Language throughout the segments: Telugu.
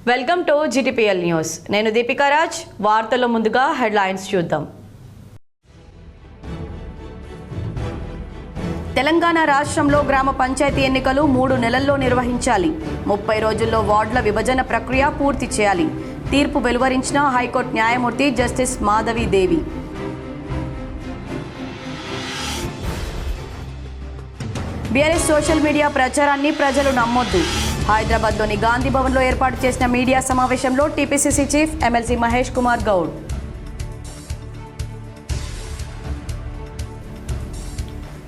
Welcome to GTPL news. నేను దీపికా రాజ్. వార్తల్లో ముందుగా హెడ్లైన్స్ చూద్దాం. తెలంగాణ రాష్ట్రంలో గ్రామ పంచాయతీ ఎన్నికలు 3 నెలల్లో నిర్వహించాలి. 30 రోజుల్లో వార్డుల విభజన ప్రక్రియ పూర్తి చేయాలి. తీర్పు వెలువరించిన హైకోర్టు న్యాయమూర్తి జస్టిస్ మాధవి దేవి. బీఆర్ఎస్ సోషల్ మీడియా ప్రచారాన్ని ప్రజలు నమ్మొద్దు. హైదరాబాద్లోని గాంధీ భవన్లో ఏర్పాటు చేసిన మీడియా సమావేశంలో TPCC chief MLC Mahesh Kumar Goud.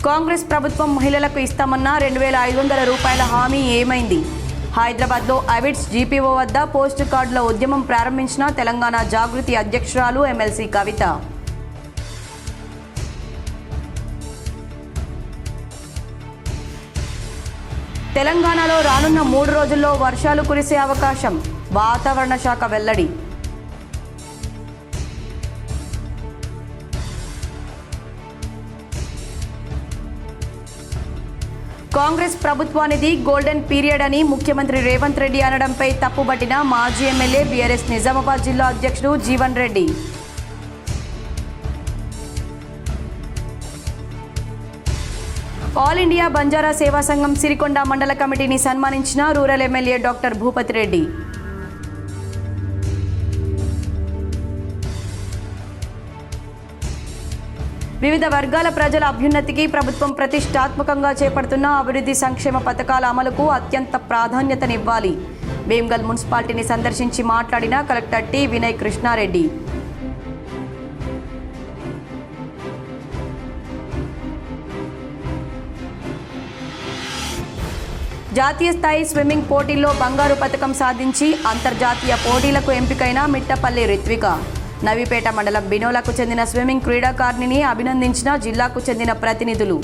Congress ప్రభుత్వం మహిళలకు ఇస్తామన్న 2,500 రూపాయల హామీ ఏమైంది? హైదరాబాద్లో అవిడ్స్ జీపీఓ వద్ద పోస్టు కార్డుల ఉద్యమం ప్రారంభించిన తెలంగాణ జాగృతి అధ్యక్షురాలు ఎమ్మెల్సీ కవిత. తెలంగాణలో రానున్న 3 రోజుల్లో వర్షాలు కురిసే అవకాశం. వాతావరణ శాఖ వెల్లడి. కాంగ్రెస్ ప్రభుత్వానిది గోల్డెన్ పీరియడ్ అని ముఖ్యమంత్రి రేవంత్ రెడ్డి అనడంపై తప్పుబట్టిన మాజీ ఎమ్మెల్యే బీఆర్ఎస్ నిజామాబాద్ జిల్లా అధ్యక్షుడు జీవన్ రెడ్డి. ఆల్ ఇండియా బంజారా సేవా సంఘం సిరికొండ మండల కమిటీని సన్మానించిన rural MLA doctor Bhupathi Reddy. వివిధ వర్గాల ప్రజల అభ్యున్నతికి ప్రభుత్వం ప్రతిష్టాత్మకంగా చేపడుతున్న అభివృద్ధి సంక్షేమ పథకాల అమలుకు అత్యంత ప్రాధాన్యతనివ్వాలి. భీమ్గల్ మున్సిపాలిటీని సందర్శించి మాట్లాడిన కలెక్టర్ టి వినయ్ కృష్ణారెడ్డి. జాతీయ స్థాయి స్విమ్మింగ్ పోటీల్లో బంగారు పతకం సాధించి అంతర్జాతీయ పోటీలకు ఎంపికైన మిట్టపల్లి రిత్విక. నవీపేట మండలం బినోలకు చెందిన స్విమ్మింగ్ క్రీడాకారిణిని అభినందించిన జిల్లాకు చెందిన ప్రతినిధులు.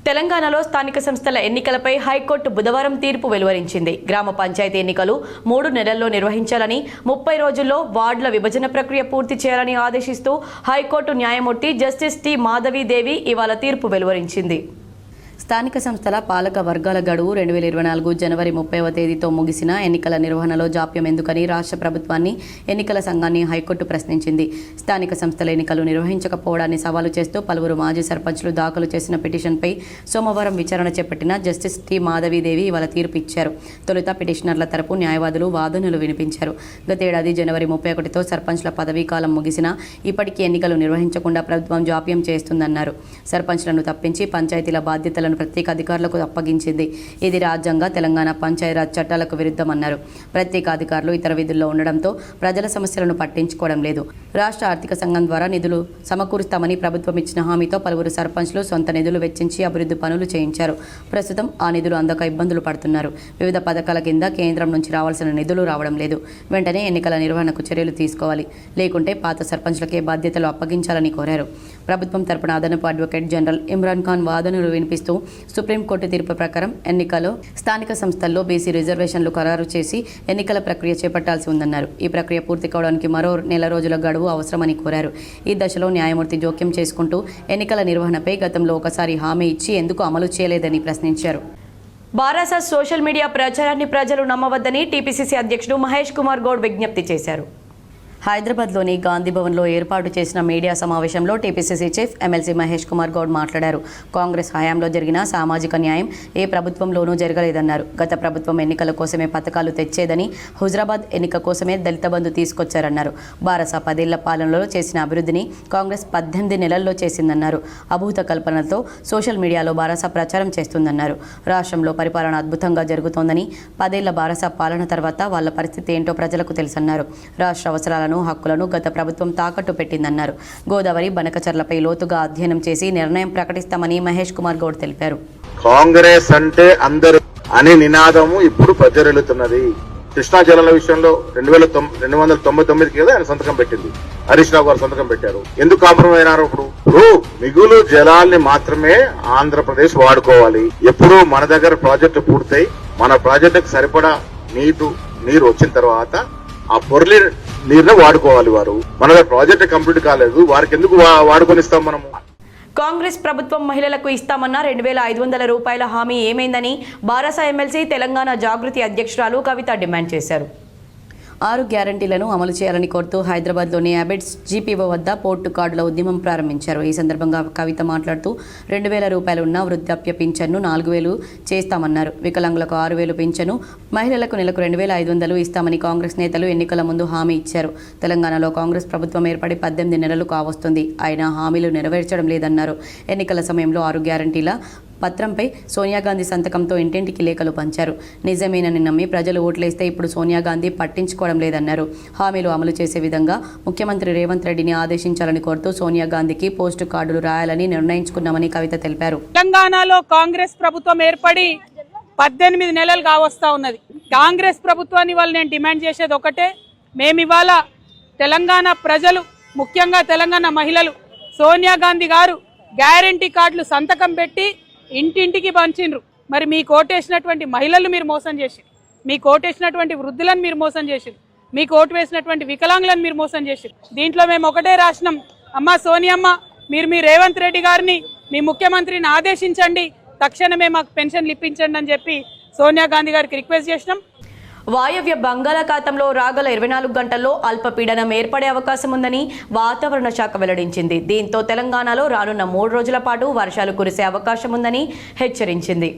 తెలంగాణలో స్థానిక సంస్థల ఎన్నికలపై హైకోర్టు బుధవారం తీర్పు వెలువరించింది. గ్రామ పంచాయతీ ఎన్నికలు 3 నెలల్లో నిర్వహించాలని, 30 రోజుల్లో వార్డుల విభజన ప్రక్రియ పూర్తి చేయాలని ఆదేశిస్తూ హైకోర్టు న్యాయమూర్తి జస్టిస్ టి మాధవి దేవి ఇవాళ తీర్పు వెలువరించింది. స్థానిక సంస్థల పాలక వర్గాల గడువు 2024 జనవరి 30వ తేదీతో ముగిసిన ఎన్నికల నిర్వహణలో జాప్యం ఎందుకని రాష్ట్ర ప్రభుత్వాన్ని, ఎన్నికల సంఘాన్ని హైకోర్టు ప్రశ్నించింది. స్థానిక సంస్థల ఎన్నికలు నిర్వహించకపోవడాన్ని సవాలు చేస్తూ పలువురు మాజీ సర్పంచ్లు దాఖలు చేసిన పిటిషన్పై సోమవారం విచారణ చేపట్టిన జస్టిస్ టి మాధవీదేవి ఇవాళ తీర్పు ఇచ్చారు. తొలుత పిటిషనర్ల తరపు న్యాయవాదులు వాదనలు వినిపించారు. గతేడాది జనవరి 31తో సర్పంచ్ల పదవీ కాలం ముగిసినా ఇప్పటికీ ఎన్నికలు నిర్వహించకుండా ప్రభుత్వం జాప్యం చేస్తుందన్నారు. సర్పంచ్లను తప్పించి పంచాయతీల బాధ్యతలను ప్రత్యేక అధికారులకు అప్పగించింది. ఇది రాజ్యాంగ, తెలంగాణ పంచాయతీరాజ్ చట్టాలకు విరుద్ధమన్నారు. ప్రత్యేక అధికారులు ఇతర విధుల్లో ఉండడంతో ప్రజల సమస్యలను పట్టించుకోవడం లేదు. రాష్ట్ర ఆర్థిక సంఘం ద్వారా నిధులు సమకూరుస్తామని ప్రభుత్వం ఇచ్చిన హామీతో పలువురు సర్పంచ్లు సొంత నిధులు వెచ్చించి అభివృద్ధి పనులు చేయించారు. ప్రస్తుతం ఆ నిధులు అందక ఇబ్బందులు పడుతున్నారు. వివిధ పథకాల కింద కేంద్రం నుంచి రావాల్సిన నిధులు రావడం లేదు. వెంటనే ఎన్నికల నిర్వహణకు చర్యలు తీసుకోవాలి, లేకుంటే పాత సర్పంచ్లకే బాధ్యతలు అప్పగించాలని కోరారు. ప్రభుత్వం తరపున అదనపు అడ్వకేట్ జనరల్ ఇమ్రాన్ ఖాన్ వాదనలు వినిపిస్తూ సుప్రీంకోర్టు తీర్పు ప్రకారం ఎన్నికల్లో స్థానిక సంస్థల్లో బీసీ రిజర్వేషన్లు ఖరారు చేసి ఎన్నికల ప్రక్రియ చేపట్టాల్సి ఉందన్నారు. ఈ ప్రక్రియ పూర్తి కావడానికి మరో 1 నెల రోజుల గడువు అవసరమని కోరారు. ఈ దశలో న్యాయమూర్తి జోక్యం చేసుకుంటూ ఎన్నికల నిర్వహణపై గతంలో ఒకసారి హామీ ఇచ్చి ఎందుకు అమలు చేయలేదని ప్రశ్నించారు. బారాస సోషల్ మీడియా ప్రచారాన్ని ప్రజలు నమ్మవద్దని టీపీసీసీ అధ్యక్షుడు మహేష్ కుమార్ గౌడ్ విజ్ఞప్తి చేశారు. హైదరాబాద్లోని గాంధీ భవన్లో ఏర్పాటు చేసిన మీడియా సమావేశంలో TPCC chief MLC Mahesh Kumar Goud మాట్లాడారు. కాంగ్రెస్ హయాంలో జరిగిన సామాజిక న్యాయం ఏ ప్రభుత్వంలోనూ జరగలేదన్నారు. గత ప్రభుత్వం ఎన్నికల కోసమే పథకాలు తెచ్చేదని, హుజరాబాద్ ఎన్నిక కోసమే దళిత బంధు తీసుకొచ్చారన్నారు. బారాస 10 ఏళ్ల పాలనలో చేసిన అభివృద్ధిని కాంగ్రెస్ 18 నెలల్లో చేసిందన్నారు. అభూత కల్పనతో సోషల్ మీడియాలో బారాస ప్రచారం చేస్తుందన్నారు. రాష్ట్రంలో పరిపాలన అద్భుతంగా జరుగుతోందని, 10 ఏళ్ల బారాస పాలన తర్వాత వాళ్ళ పరిస్థితి ఏంటో ప్రజలకు తెలుసన్నారు. రాష్ట్ర అవసరాలను, హక్కులను గత ప్రభుత్వం తాకట్టు పెట్టిందన్నారు. గోదావరి, బనకచర్లపై లోతుగా అధ్యయనం చేసి నిర్ణయం ప్రకటిస్తామని మహేష్ కుమార్ గౌడ్ తెలిపారు. కాంగ్రెస్ అంటే అందరూ అనే నినాదము ఇప్పుడు ప్రజరెలుతున్నది. కృష్ణా జలాల విషయంలో 2299 కదా ఆయన సంతకం పెట్టింది. హరీష్ రావు గారు సంతకం పెట్టారు. ఎందుకు కాంప్రమైజ్ అయినారు? ఇప్పుడు మిగులు జలాల్ని మాత్రమే ఆంధ్రప్రదేశ్ వాడుకోవాలి. ఎప్పుడు మన దగ్గర ప్రాజెక్టు పూర్తయి మన ప్రాజెక్టుకు సరిపడా నీరు వచ్చిన తర్వాత ఆ పొర్లి నీరుని వాడుకోవాలి. వారు మన ప్రాజెక్ట్ కంప్లీట్ కాలేదు, వారికి ఎందుకు వాడుకొనిస్తాం మనము? కాంగ్రెస్ ప్రభుత్వం మహిళలకు ఇస్తామన్న 2,500 రూపాయల హామీ ఏమైందని బారాస ఎమ్మెల్సీ తెలంగాణ జాగృతి అధ్యక్షురాలు కవిత డిమాండ్ చేశారు. 6 గ్యారంటీలను అమలు చేయాలని కోరుతూ హైదరాబాద్లోని అబిడ్స్ జీపీఓ వద్ద పోర్టు కార్డుల ఉద్యమం ప్రారంభించారు. ఈ సందర్భంగా కవిత మాట్లాడుతూ 2,000 రూపాయలు ఉన్న వృద్ధాప్య పింఛన్ను 4,000 చేస్తామన్నారు. వికలాంగులకు 6,000 పింఛను, మహిళలకు నెలకు 2,500 ఇస్తామని కాంగ్రెస్ నేతలు ఎన్నికల ముందు హామీ ఇచ్చారు. తెలంగాణలో కాంగ్రెస్ ప్రభుత్వం ఏర్పడి 18 నెలలు కావస్తుంది. అయినా హామీలు నెరవేర్చడం లేదన్నారు. ఎన్నికల సమయంలో 6 గ్యారంటీల పత్రంపై సోనియా గాంధీ సంతకంతో ఇంటింటికి లేఖలు పంచారు. నిజమేనని నమ్మి ప్రజలు ఓట్లేస్తే ఇప్పుడు సోనియా గాంధీ పట్టించుకోవడం లేదన్నారు. హామీలు అమలు చేసే విధంగా ముఖ్యమంత్రి రేవంత్ రెడ్డిని ఆదేశించాలని కోరుతూ సోనియా గాంధీకి పోస్టు కార్డులు రాయాలని నిర్ణయించుకున్నామని కవిత తెలిపారు. తెలంగాణలో కాంగ్రెస్ ప్రభుత్వం ఏర్పడి 18 నెలలు కావస్తా ఉన్నది. కాంగ్రెస్ ప్రభుత్వాన్ని వాళ్ళు నేను డిమాండ్ చేసేది ఒకటే, మేము ఇవాళ తెలంగాణ ప్రజలు, ముఖ్యంగా తెలంగాణ మహిళలు, సోనియా గాంధీ గారు గ్యారంటీ కార్డులు సంతకం పెట్టి ఇంటింటికి పంచిండ్రు. మరి మీ కోటేసినటువంటి మహిళలు మీరు మోసం చేసిరు, మీ కోటేసినటువంటి వృద్ధులను మీరు మోసం చేసిరు, మీ కోటు వేసినటువంటి వికలాంగులను మీరు మోసం చేసిరు. దీంట్లో మేము ఒకటే రాసినాం, అమ్మ సోనియమ్మ మీరు మీ రేవంత్ రెడ్డి గారిని, మీ ముఖ్యమంత్రిని ఆదేశించండి, తక్షణమే మాకు పెన్షన్లు ఇప్పించండి అని చెప్పి సోనియా గాంధీ గారికి రిక్వెస్ట్ చేసినాం. వాయవ్య బంగాళాఖాతంలో రాగల 24 గంటల్లో అల్పపీడనం ఏర్పడే అవకాశం ఉందని వాతావరణ శాఖ వెల్లడించింది. దీంతో తెలంగాణలో రానున్న 3 రోజుల పాటు వర్షాలు కురిసే అవకాశం ఉందని హెచ్చరించింది.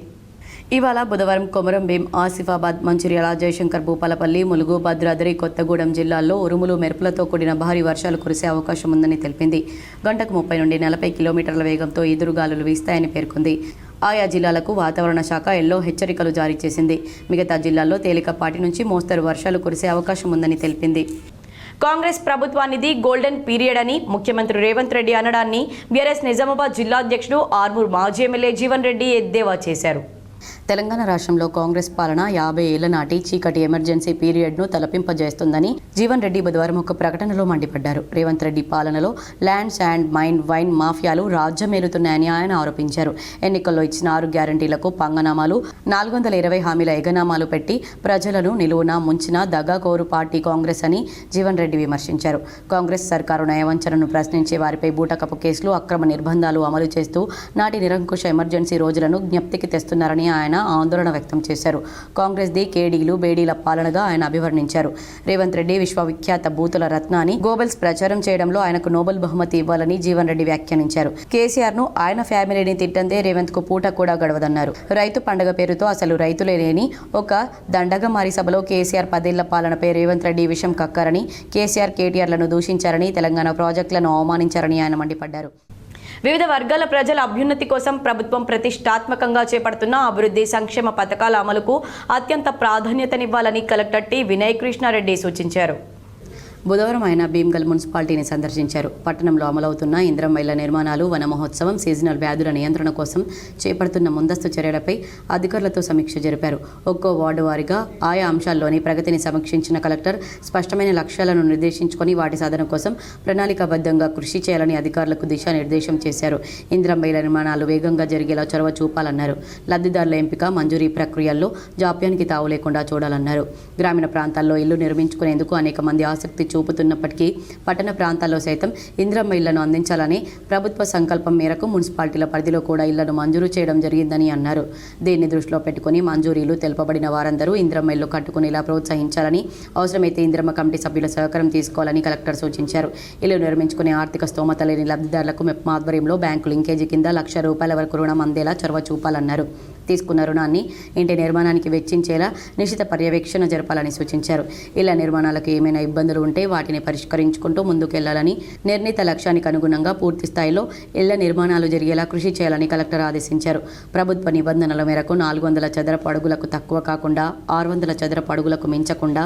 ఇవాళ బుధవారం కొమరం భీం, ఆసిఫాబాద్, మంచిర్యాల, జయశంకర్, భూపాలపల్లి, ములుగు, భద్రాద్రి, కొత్తగూడెం జిల్లాల్లో ఉరుములు, మెరుపులతో కూడిన భారీ వర్షాలు కురిసే అవకాశం ఉందని తెలిపింది. గంటకు 30 నుండి 40 కిలోమీటర్ల వేగంతో ఎదురుగాలులు వీస్తాయని పేర్కొంది. ఆయా జిల్లాలకు వాతావరణ శాఖ ఎల్లో హెచ్చరికలు జారీ చేసింది. మిగతా జిల్లాల్లో తేలికపాటి నుంచి మోస్తరు వర్షాలు కురిసే అవకాశం ఉందని తెలిపింది. కాంగ్రెస్ ప్రభుత్వానిది గోల్డెన్ పీరియడ్ అని ముఖ్యమంత్రి రేవంత్ రెడ్డి అనడాన్ని బీఆర్ఎస్ నిజామాబాద్ జిల్లా అధ్యక్షుడు ఆర్మూర్ మాజీ ఎమ్మెల్యే జీవన్ రెడ్డి ఎద్దేవా చేశారు. తెలంగాణ రాష్ట్రంలో కాంగ్రెస్ పాలన 50 ఏళ్ల నాటి చీకటి ఎమర్జెన్సీ పీరియడ్ను తలపింపజేస్తుందని జీవన్ రెడ్డి బుధవారం ఒక ప్రకటనలో మండిపడ్డారు. రేవంత్ రెడ్డి పాలనలో ల్యాండ్స్ అండ్ మైన్ వైన్ మాఫియాలు రాజ్యమేలుతున్నాయని ఆయన ఆరోపించారు. ఎన్నికల్లో ఇచ్చిన 6 గ్యారంటీలకు పంగనామాలు, 420 హామీల ఎగనామాలు పెట్టి ప్రజలను నిలువున ముంచిన దగాకోరు పార్టీ కాంగ్రెస్ అని జీవన్ రెడ్డి విమర్శించారు. కాంగ్రెస్ సర్కారు నయవంచనను ప్రశ్నించే వారిపై బూటకపు కేసులు, అక్రమ నిర్బంధాలు అమలు చేస్తూ నాటి నిరంకుశ ఎమర్జెన్సీ రోజులను జ్ఞప్తికి తెస్తున్నారని ఆయన ఆందోళన వ్యక్తం చేశారు. కాంగ్రెస్ ది కేడీలు బేడీల పాలనగా ఆయన అభివర్ణించారు. రేవంత్ రెడ్డి విశ్వవిఖ్యాత బూతుల రత్న అని గోబెల్స్ ప్రచారం చేయడంలో ఆయనకు నోబెల్ బహుమతి ఇవ్వాలని జీవన్ రెడ్డి వ్యాఖ్యానించారు. కేసీఆర్ ను, ఆయన ఫ్యామిలీని తిట్టందే రేవంత్ కు పూట కూడా గడవదన్నారు. రైతు పండగ పేరుతో అసలు రైతులే లేని ఒక దండగమారి సభలో కేసీఆర్ 10 ఏళ్ల పాలనపై రేవంత్ రెడ్డి విషం కక్కారని, కేసీఆర్ కేటీఆర్లను దూషించారని, తెలంగాణ ప్రాజెక్టులను అవమానించారని ఆయన మండిపడ్డారు. వివిధ వర్గాల ప్రజల అభ్యున్నతి కోసం ప్రభుత్వం ప్రతిష్టాత్మకంగా చేపడుతున్న అభివృద్ధి సంక్షేమ పథకాల అమలుకు అత్యంత ప్రాధాన్యతనివ్వాలని కలెక్టర్ టి వినయ్ కృష్ణారెడ్డి సూచించారు. బుధవారం ఆయన భీమ్గల్ మున్సిపాలిటీని సందర్శించారు. పట్టణంలో అమలవుతున్న ఇందిరమ్మ ఇళ్ల నిర్మాణాలు, వన మహోత్సవం, సీజనల్ వ్యాధుల నియంత్రణ కోసం చేపడుతున్న ముందస్తు చర్యలపై అధికారులతో సమీక్ష జరిపారు. ఒక్కో వార్డు వారీగా ఆయా అంశాల్లోని ప్రగతిని సమీక్షించిన కలెక్టర్ స్పష్టమైన లక్ష్యాలను నిర్దేశించుకొని వాటి సాధన కోసం ప్రణాళికాబద్ధంగా కృషి చేయాలని అధికారులకు దిశానిర్దేశం చేశారు. ఇందిరమ్మ ఇళ్ల నిర్మాణాలు వేగంగా జరిగేలా చొరవ చూపాలన్నారు. లబ్ధిదారుల ఎంపిక, మంజూరీ ప్రక్రియల్లో జాప్యానికి తావు లేకుండా చూడాలన్నారు. గ్రామీణ ప్రాంతాల్లో ఇల్లు నిర్మించుకునేందుకు అనేక మంది ఆసక్తి చూపుతున్నప్పటికీ పట్టణ ప్రాంతాల్లో సైతం ఇందిరమ్మ ఇళ్లను అందించాలని ప్రభుత్వ సంకల్పం మేరకు మున్సిపాలిటీల పరిధిలో కూడా ఇళ్లను మంజూరు చేయడం జరిగిందని అన్నారు. దీన్ని దృష్టిలో పెట్టుకుని మంజూరీలు తెలుపబడిన వారందరూ ఇందిరమ్మ ఇళ్లు కట్టుకునేలా ప్రోత్సహించాలని, అవసరమైతే ఇందిరమ్మ కమిటీ సభ్యుల సహకారం తీసుకోవాలని కలెక్టర్ సూచించారు. ఇల్లు నిర్మించుకునే ఆర్థిక స్తోమత లేని లబ్ధిదారులకు మెప్మా ఆధ్వర్యంలో బ్యాంకు లింకేజీ కింద ₹1,00,000 వరకు రుణం అందేలా చొరవ చూపాలన్నారు. తీసుకున్న రుణాన్ని ఇంటి నిర్మాణానికి వెచ్చించేలా నిశ్చిత పర్యవేక్షణ జరపాలని సూచించారు. ఇళ్ల నిర్మాణాలకు ఏమైనా ఇబ్బందులు ఉంటే వాటిని పరిష్కరించుకుంటూ ముందుకెళ్లాలని, నిర్ణీత లక్ష్యానికి అనుగుణంగా పూర్తి స్థాయిలో ఇళ్ల నిర్మాణాలు జరిగేలా కృషి చేయాలని కలెక్టర్ ఆదేశించారు. ప్రభుత్వ నిబంధనల మేరకు 400 చదరపు అడుగులకు తక్కువ కాకుండా 600 చదరపు అడుగులకు మించకుండా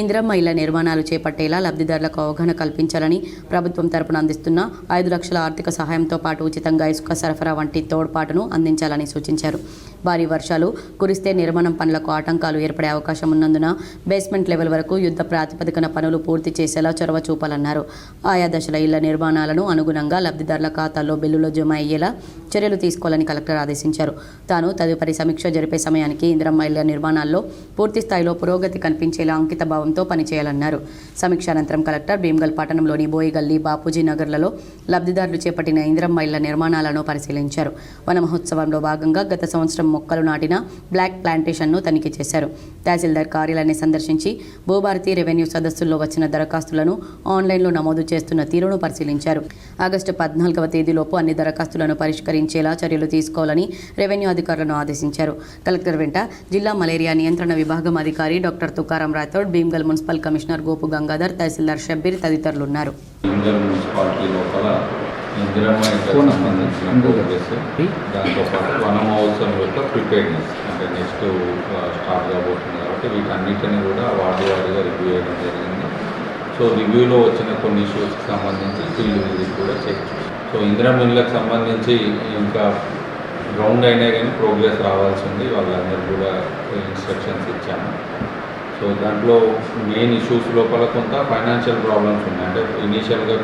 ఇందిరమ్మ ఇళ్ల నిర్మాణాలు చేపట్టేలా లబ్ధిదారులకు అవగాహన కల్పించాలని, ప్రభుత్వం తరపున అందిస్తున్న 5 లక్షల ఆర్థిక సహాయంతో పాటు ఉచితంగా ఇసుక సరఫరా వంటి తోడ్పాటును అందించాలని సూచించారు. భారీ వర్షాలు కురిస్తే నిర్మాణం పనులకు ఆటంకాలు ఏర్పడే అవకాశం ఉన్నందున బేస్మెంట్ లెవెల్ వరకు యుద్ధ ప్రాతిపదికన పనులు పూర్తి చేసేలా చొరవ చూపాలన్నారు. ఆయా దశల ఇళ్ల నిర్మాణాలను అనుగుణంగా లబ్ధిదారుల ఖాతాల్లో బిల్లులో జమ అయ్యేలా చర్యలు తీసుకోవాలని కలెక్టర్ ఆదేశించారు. తాను తదుపరి సమీక్ష జరిపే సమయానికి ఇందిరమ్మ ఇళ్ల నిర్మాణాల్లో పూర్తి స్థాయిలో పురోగతి కనిపించేలా అంకిత భావంతో పనిచేయాలన్నారు. సమీక్ష అనంతరం కలెక్టర్ భీమ్గల్ పట్టణంలోని బోయిగల్లి, బాపూజీ నగర్లలో లబ్ధిదారులు చేపట్టిన ఇందిరమ్మ ఇళ్ల నిర్మాణాలను పరిశీలించారు. వన మహోత్సవంలో భాగంగా గత సంవత్సరం మొక్కలు నాటిన బ్లాక్ ప్లాంటేషన్ను తనిఖీ చేశారు. తహసీల్దార్ కార్యాలయాన్ని సందర్శించి భూభారతి రెవెన్యూ సదస్సుల్లో వచ్చిన దరఖాస్తులను ఆన్లైన్లో నమోదు చేస్తున్న తీరును పరిశీలించారు. ఆగస్టు 14వ తేదీలోపు అన్ని దరఖాస్తులను పరిష్కరించేలా చర్యలు తీసుకోవాలని రెవెన్యూ అధికారులను ఆదేశించారు. కలెక్టర్ వెంట జిల్లా మలేరియా నియంత్రణ విభాగం అధికారి doctor Tukaram Rathod, Bheemgal municipal commissioner Gopu Gangadhar, tahsildar Shabbir తదితరులున్నారు. దాంతోపాటు వన మహోత్సవం యొక్క ప్రిపేర్నెస్ అంటే నెక్స్ట్ స్టార్ట్ కాబోతుంది కాబట్టి వీటన్నిటిని కూడా వాడిగా రివ్యూ చేయడం జరిగింది. సో రివ్యూలో వచ్చిన కొన్ని ఇష్యూస్కి సంబంధించి ఫీల్డ్ విజిట్ కూడా చేయొచ్చు. సో ఇందిరమ్మ ఇళ్ళకి సంబంధించి ఇంకా గ్రౌండ్ అయినా కానీ ప్రోగ్రెస్ రావాల్సి ఉంది. వాళ్ళందరూ కూడా ఇన్స్ట్రక్షన్స్ ఇచ్చాము. సో దాంట్లో మెయిన్ ఇష్యూస్ లోపల కొంత ఫైనాన్షియల్ ప్రాబ్లమ్స్ ఉన్నాయి. అంటే ఇనీషియల్గా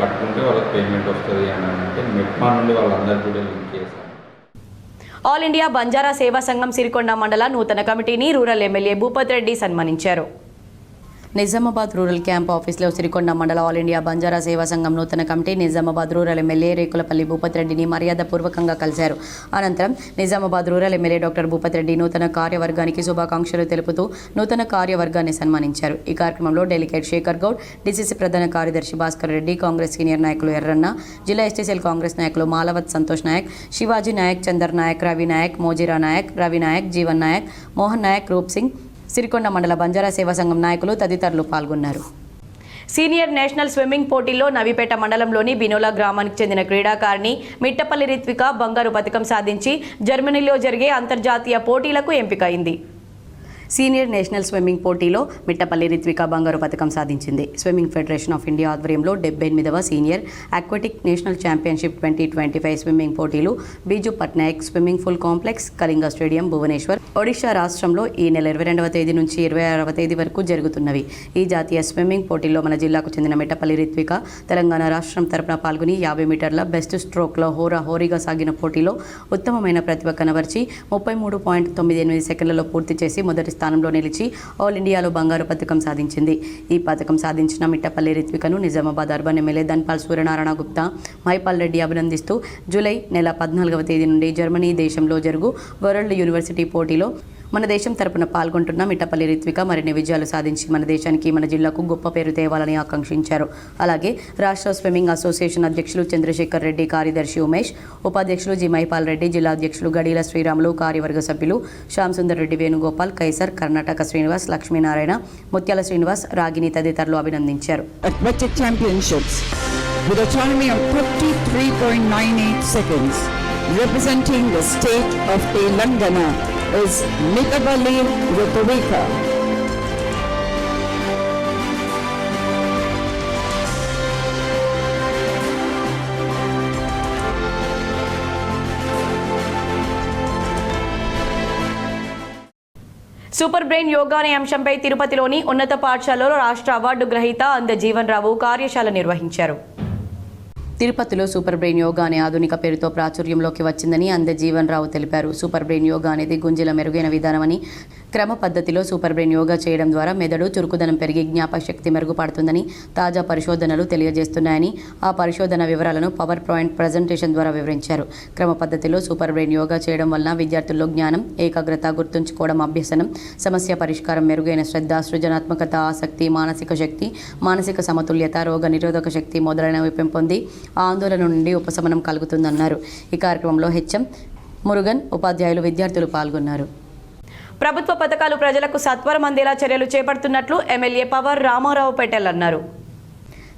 కట్టుకుంటే వాళ్ళకి పేమెంట్ వస్తుంది అని అంటే మెట్మా నుండి వాళ్ళందరూ కూడా లింక్ చేశారు. ఆల్ ఇండియా బంజారా సేవా సంఘం సిరికొండ మండల నూతన కమిటీని రూరల్ ఎమ్మెల్యే భూపత్ రెడ్డి సన్మానించారు. నిజామాబాద్ రూరల్ క్యాంప్ ఆఫీస్లో సిరికొండ మండల ఆల్ ఇండియా బంజారా సేవా సంఘం నూతన committee Nizamabad rural MLA Rekulapalli Bhupath రెడ్డిని మర్యాదపూర్వకంగా కలిశారు. అనంతరం Nizamabad rural MLA doctor Bhupath Reddy నూతన కార్యవర్గానికి శుభాకాంక్షలు తెలుపుతూ నూతన కార్యవర్గాన్ని సన్మానించారు. ఈ కార్యక్రమంలో డెలిగేట్ శేఖర్ గౌడ్, డిసిసి ప్రధాన కార్యదర్శి భాస్కర్ రెడ్డి, కాంగ్రెస్ సీనియర్ నాయకులు ఎర్రన్న, జిల్లా ఎస్టీసీఎల్ కాంగ్రెస్ నాయకులు మాలవత్ సంతోష్ నాయక్, శివాజీ నాయక్, చందర్ నాయక్, రవి నాయక్, మోజీరా నాయక్, రవి నాయక్, జీవన్ నాయక్, మోహన్ నాయక్, రూప్ సింగ్, సిరికొండ మండల బంజారా సేవా సంఘం నాయకులు తదితరులు పాల్గొన్నారు. సీనియర్ నేషనల్ స్విమ్మింగ్ పోటీల్లో నవీపేట మండలంలోని బినోలా గ్రామానికి చెందిన క్రీడాకారిణి మిట్టపల్లి రిత్విక బంగారు పతకం సాధించి జర్మనీలో జరిగే అంతర్జాతీయ పోటీలకు ఎంపికైంది. సీనియర్ నేషనల్ స్విమ్మింగ్ పోటీలో మిట్టపల్లి రిత్విక బంగారు పతకం సాధించింది. స్విమ్మింగ్ ఫెడరేషన్ ఆఫ్ ఇండియా ఆధ్వర్యంలో 78వ senior aquatic national championship 2025 swimming పోటీలు Biju Patnaik swimming pool complex, Kalinga stadium, Bhubaneswar, Odisha రాష్ట్రంలో ఈ నెల 22వ తేదీ నుంచి 26వ తేదీ వరకు జరుగుతున్నవి. ఈ జాతీయ స్విమ్మింగ్ పోటీల్లో మన జిల్లాకు చెందిన మిట్టపల్లి రిత్విక తెలంగాణ రాష్ట్రం తరపున పాల్గొని 50 మీటర్ల బెస్ట్ స్ట్రోక్లో హోరాహోరీగా సాగిన పోటీలో ఉత్తమమైన ప్రతిభ కనబర్చి 33.98 సెకండ్లలో పూర్తి చేసి మొదటి స్థానంలో నిలిచి ఆల్ ఇండియాలో బంగారు పతకం సాధించింది. ఈ పతకం సాధించిన మిట్టపల్లి రిత్వికను నిజామాబాద్ అర్బన్ ఎమ్మెల్యే ధన్పాల్ సూర్యనారాయణ గుప్తా, మైపాల్ రెడ్డి అభినందిస్తూ జూలై నెల 14వ తేదీ నుండి జర్మనీ దేశంలో జరుగు వరల్డ్ యూనివర్సిటీ పోటీలో మన దేశం తరపున పాల్గొంటున్న మిట్టపల్లి రిత్విక మరిన్ని విజయాలు సాధించి మన దేశానికి, మన జిల్లాకు గొప్ప పేరు తేవాలని ఆకాంక్షించారు. అలాగే రాష్ట్ర స్విమ్మింగ్ అసోసియేషన్ అధ్యక్షులు చంద్రశేఖర్ రెడ్డి, కార్యదర్శి ఉమేష్, ఉపాధ్యక్షులు జి మైపాల్ రెడ్డి, జిల్లా అధ్యక్షులు గడీల శ్రీరాములు, కార్యవర్గ సభ్యులు శ్యామ్ సుందర్ రెడ్డి, వేణుగోపాల్, కైసర్, కర్ణాటక శ్రీనివాస్, లక్ష్మీనారాయణ, ముత్యాల శ్రీనివాస్, రాగిని తదితరులు అభినందించారు. With autonomy of 53.98 seconds, representing the state of Telangana is Mittapalli Ritvika. Super brain yoga అనే అంశంపై తిరుపతిలోని ఉన్నత పాఠశాలలో రాష్ట్ర అవార్డు గ్రహీత అంద జీవన్ రావు కార్యశాల నిర్వహించారు. తిరుపతిలో సూపర్ బ్రెయిన్ యోగా అనే ఆధునిక పేరుతో ప్రాచుర్యంలోకి వచ్చిందని అంద జీవన్ రావు తెలిపారు. సూపర్ బ్రెయిన్ యోగా అనేది గుంజల మెరుగైన విధానమని, క్రమ పద్ధతిలో సూపర్ బ్రెయిన్ యోగా చేయడం ద్వారా మెదడు చురుకుదనం పెరిగి జ్ఞాపకశక్తి మెరుగుపడుతుందని తాజా పరిశోధనలు తెలియజేస్తున్నాయని, ఆ పరిశోధన వివరాలను పవర్ పాయింట్ ప్రజెంటేషన్ ద్వారా వివరించారు. క్రమ పద్ధతిలో సూపర్ బ్రెయిన్ యోగా చేయడం వలన విద్యార్థుల్లో జ్ఞానం, ఏకాగ్రత, గుర్తుంచుకోవడం, అభ్యసనం, సమస్య పరిష్కారం, మెరుగైన శ్రద్ధ, సృజనాత్మకత, ఆసక్తి, మానసిక శక్తి, మానసిక సమతుల్యత, రోగ నిరోధక శక్తి మొదలైనవి పెంపొంది ఆందోళన నుండి ఉపశమనం కలుగుతుందన్నారు. ఈ కార్యక్రమంలో హెచ్ఎం మురుగన్, ఉపాధ్యాయులు, విద్యార్థులు పాల్గొన్నారు. ప్రభుత్వ పథకాలు ప్రజలకు సత్వరం అందేలా చర్యలు చేపడుతున్నట్లు ఎమ్మెల్యే పవర్ రామారావు పెటెల్ అన్నారు.